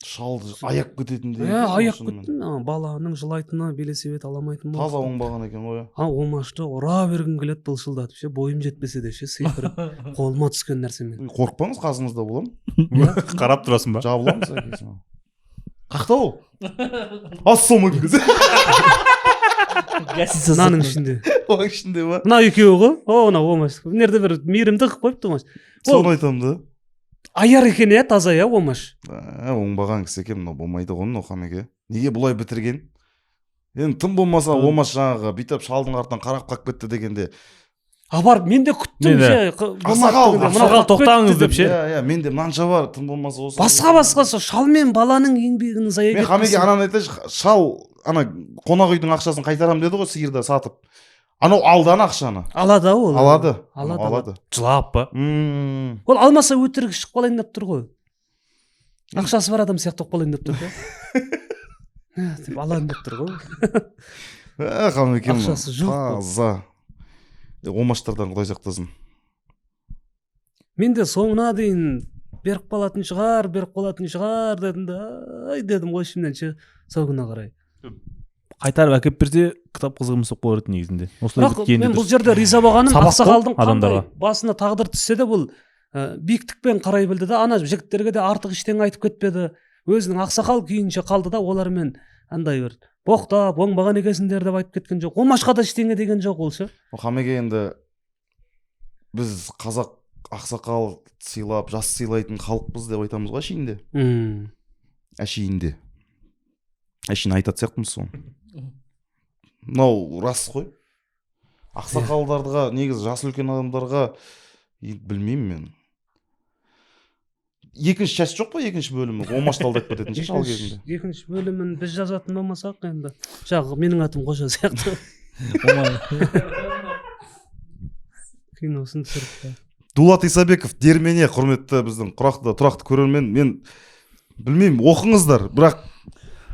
Шалды аяп кететіндей. Аяп кеттім. Баланың жылайтыны, белесебет аламайтын. Таза оңбаған екен ғой. Омашты ұра бергім келеді былшылдатып ше, бойым жетпесе де ше, секіріп қолыма түскен нәрсемен. Қорықпаңыз, қасыңызда боламын. Қарап тұрасың ба? Жабыламыз әкесін. Қақта ол? Ассалаумағалейкум. Мынаның ішінде. Оның ішінде ба? Мына екеуі ғой. Мына Омаш. Мынерде бір мейірімді қылып қойыпты Омаш. Соны айтамын да. Аяр екен иә, таза иә Омаш. Оңбаған кісі екен, мынау болмайды ғой Ноқамеге. Неге бұлай бітірген? Енді тым болмаса Омаш жаңағы бүйтіп шалдың артынан қарап қалып кетті дегенде. Бар, мен де күттім ше. Ақсақал тоқтаңыз деп ше. Менде мынанша бар, тым болмаса осы. Басқа шал мен баланың еңбегін зая кетті. Мен Хамеге ананы айтайыншы, шал ана қонақ үйдің ақшасын қайтарам деді ғой, сиырды сатып. Анау алдан ақшаны. Алады ол. Алады. Жылап па? Ол алмаса өтірік ішіп қалайын деп тұр ғой. Ақшасы бар адам сияқты болып қалайын деп тұр да. Деп алайын деп тұр ғой. Қамекем Ақшасы жоқ қой. таза. Омаштардан Құдай сақтасын. Мен де соңына дейін беріп қалатын шығар дедім да, ай дедім ғой ішімнен ше, сол күні қарай. Қайтарып әкеп берсе кітап қызығымыз соқ болар еді негізінде. Бірақ мен бұл жерде риза болғаным Сабақ ақсақалдың қой адамдарға. қандай басына тағдыр түссе де бұл биіктікпен қарай білді да, ана жігіттерге де артық ештеңе айтып кетпеді. Өзінің ақсақал күйінше қалды да, олармен андай бір боқтап оңбаған екенсіңдер деп айтып кеткен жоқ. Омашқа да ештеңе деген жоқ ол ше. Қамеге енді біз қазақ ақсақал сыйлап, жас сыйлайтын халықпыз деп айтамыз ғой әшейінде. Әшейінде. Әшейін айтатын сияқтымыз соны. Мынау рас қой. Ақсақалдарға, негізі жасы үлкен адамдарға білмеймін мен. Екінші часть жоқ па, екінші бөлімі? Омашты алдап кететін ше шал кезінде. Екінші бөлімін біз жазатын болмасақ енді. Жағы менің атым Қожа сияқты. Киносын түсіріпті. Дулат Исабеков дермене, құрметті біздің тұрақты көрермен. Мен білмеймін, оқыңыздар, бірақ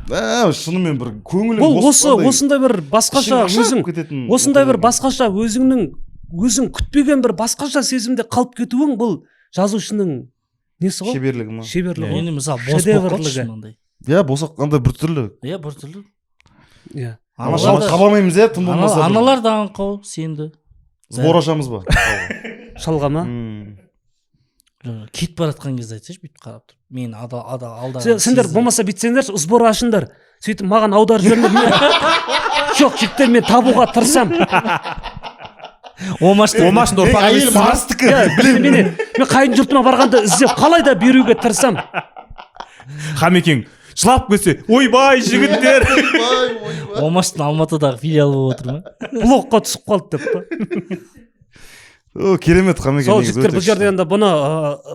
шынымен бір көңілім бұл осындай бір басқаша өзің күтпеген бір басқаша сезімде қалып кетуің бұл жазушының несі ғой? Шеберлігі ма? Шеберлігі. Енді мысалы бос болып қалшы мынандай. Иә, босаққанда бір түрлі. Иә, бір түрлі. Иә. Табамаймыз иә, тым болмаса. Аналар да аңқау, сенді. Сбор ашамыз ба? Шалға ма? Кетіп баратқан кезде айтсайшы, бүйтіп қарап тұр. Мен алда. Сендер болмаса бүйтсеңдер, сбор ашыңдар. Сөйтіп маған аударып жіберіңдер. Жоқ, жігіттер, мен табуға тырысам. Омаштың ұрпағы әйел Марстікі. Мен қайын жұртыма барғанда іздеп қалай да беруге тырысам. Қамекең жылап кетсе, ойбай жігіттер. Омаштың Алматыдағы филиалы болып отыр ма? Блокқа түсіп қалды деп па. Керемет Қамекен. Сол жігіттер бұл жерде енді бұны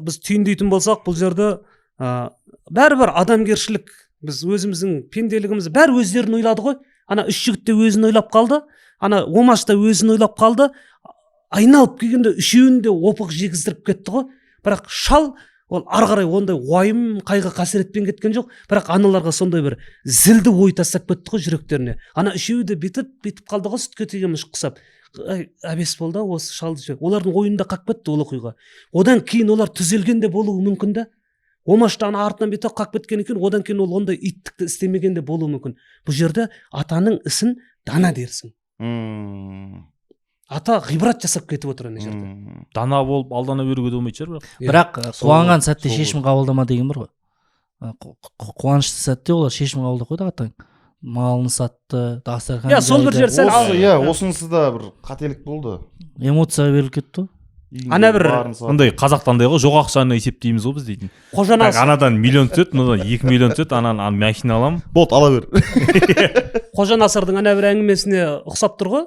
біз түйіндейтін болсақ, бұл жерде бәрібір адамгершілік, біз өзіміздің пенделігімізді бәрі өздерін ойлады ғой. Ана үш жігіт те өзін ойлап қалды, ана Омаш та өзін ойлап қалды. Айналып келгенде үшеуін де опық жегіздіріп кетті ғой. Бірақ шал ол ары қарай ондай уайым, қайғы қасіретпен кеткен жоқ, бірақ аналарға сондай бір зілді ой тастап кетті ғой жүректеріне. Ана үшеуі де бетіп қалды ғой, сүтке тиген мұш құсап. Әбес болды осы шалды. Олардың ойында қақ кетті ол оқиға. Одан кейін олар түзелген де болуы мүмкін да. Омаштан артынан бетіп қақ кеткен екен, одан кейін ол ондай иттікті істемеген де болуы мүмкін. Бұл жерде атаның ісін дана дерсің. Ата ғибрат жасап кетіп отыр ана жерде. Дана болып алдана беруге болмайды шығар, бірақ қуанған сәтте шешім қабылдама деген бар ғой. Қуанышты сәтте олар шешім қабылдап қойды атаң. Малын сатты, дастархан жайды. Сол бір жер сәл осынысы да бір қателік болды. Эмоцияға беріліп кетті. Ана бір андай қазақтандай ғой, жоқ ақшаны есептейміз ғой біз дейтін. Қожанасыр. Анадан миллион түседі, мынадан 2 миллион түседі, анан машина аламын. Болды, ала бер. Қожанасырдың ана бір әңгімесіне ұқсап тұр ғой.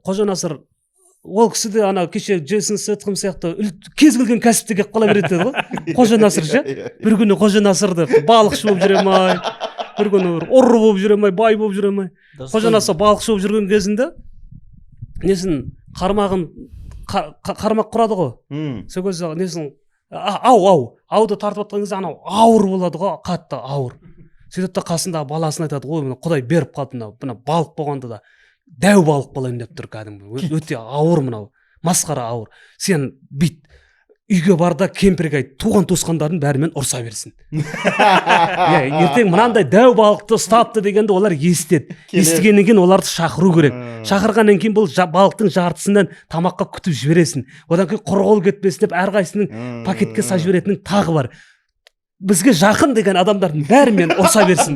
Қожанасыр ол кісі де ана кеше Джейсон Стэтхэм сияқты кез келген кәсіпте келіп қала береді ғой. Қожанасыр ше. Бір күні Қожанасырды балықшы болып жүре ме, бір күні ұры болып жүре ме, бай болып жүре ме. Қожанасыр балықшы болып жүрген кезінде несін қармақ құрады ғой. Сол кезде несін ауды тартып жатқан кезде анау ауыр болады ғой, қатты ауыр. Сөйтіп та қасындағы баласын айтады, ой мына Құдай беріп қалды, мына балық болғанда да дәу балық болайын деп тұр кәдімгі. Өте ауыр мынау, масқара ауыр. Сен бит үйге бар да кемпірге айт, туған туысқандардың бәрімен ұрса берсін. Ертең мынандай дәу балықты ұстапты дегенде олар естеді. Естігеннен кейін оларды шақыру керек. Шақырғаннан кейін бұл балықтың жартысынан тамаққа күтіп жібересің. Одан кейін құр қол кетпесін деп әрқайсының пакетке салып жіберетінің тағы бар. Бізге жақын деген адамдардың бәрімен ұрса берсін.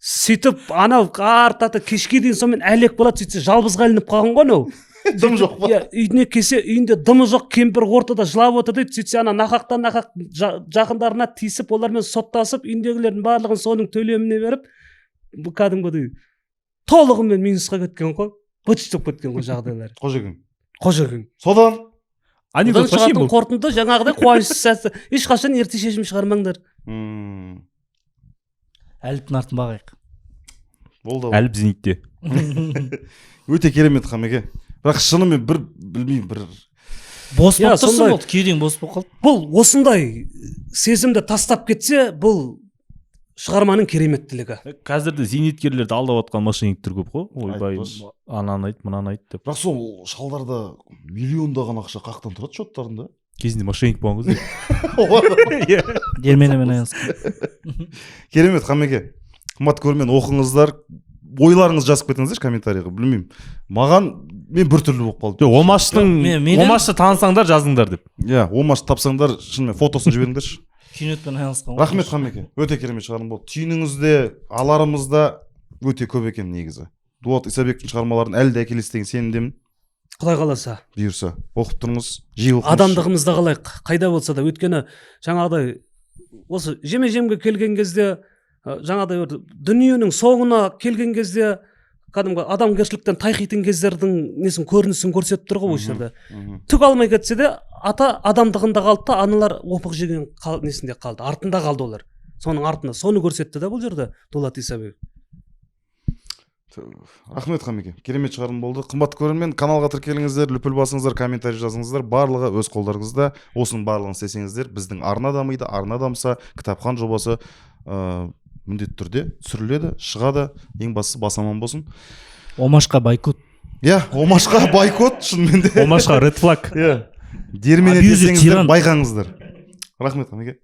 Сөйтіп анау артаты кешке дейін сонымен әлек болады, сөйтсе жалбызға ілініп қалған ғой анау. Дым жоқ па? Үйіне келсе үйінде дымы жоқ, кемпір ортада жылап отыр дейді. Сөйтсе ана нақақтан жақындарына тиісіп, олармен соттасып, үйіндегілердің барлығын соның төлеміне беріп, кәдімгідей толығымен минусқа кеткен ғой. Бытыштап кеткен ғой жағдайлар. Қожекең. Содан анекдот шығатын қорытынды жаңағыдай қуанышты сәтті. Ешқашан ерте шешім шығармаңдар. Әліптің артын бағайық. Болды. Әліп зенитте. Өте керемет Қамеке. Бірақ шынымен білмеймін, бір бос Иә, болып тұрсың сондай. болды, кеудең бос болып қалды. бұл осындай сезімді тастап кетсе бұл шығарманың кереметтілігі. Қазірде зейнеткерлерді алдап отқан мошенниктер көп қой. Ойбай, Айтпашы. ананы айт, мынаны айт деп. бірақ сол шалдарда миллиондаған ақша қақтан тұрады шоттарында. Кезінде мошенник болған кезде. Дерменімен айналысқан. Керемет, Хамеке. Қымбатты көрермен, оқыңыздар, ойларыңызды жазып кетіңіздер комментарийға. Білмеймін, маған мен біртүрлі болып қалды. Жоқ, Мен- Омашты танысаңдар жазыңдар деп. Иә, Омашты тапсаңдар, шынымен фотосын жіберіңдерші. Күйнетпен айналысқан. Рахмет, Хамеке. Өте керемет шығарма болды. Түйініңізде, аларымызда өте көп екен негізі. Дулат Исабековтың шығармаларын әлі де әкелесіз деген сенімдемін. Құдай қаласа. Бұйырса, оқып тұрыңыз, жиі оқыңыз. Адамдығымызда қалай қайда болса да, өйткені жаңағыдай осы жеме-жемге келген кезде, жаңағыдай бір дүниенің соңына келген кезде кәдімгі адамгершіліктен тайқитын кездердің несін көрінісін көрсетіп тұр ғой осы жерде. Түк алмай кетсе де ата адамдығында қалды да, аналар опық жеген несінде қалды, артында қалды олар. Соның артында соны көрсетті да бұл жерде Дулат Исабеков. Рахмет, Хамеке. Керемет шығарма болды. Қымбатты көрермен, каналға тіркеліңіздер, лүпіл басыңыздар, комментарий жазыңыздар. Барлығы өз қолдарыңызда. Осының барлығын істесеңіздер, біздің арна дамиды. Арна дамыса, кітапхан жобасы міндетті түрде түсіріледі, шығады. Ең бастысы бас аман болсын. Омашқа байкут. Иә, Омашқа байкот, шынымен де. Омашқа ред флаг. Иә. Дермене Абьюзер, десеңіздер, тиран. байқаңыздар. Рахмет, Хамеке.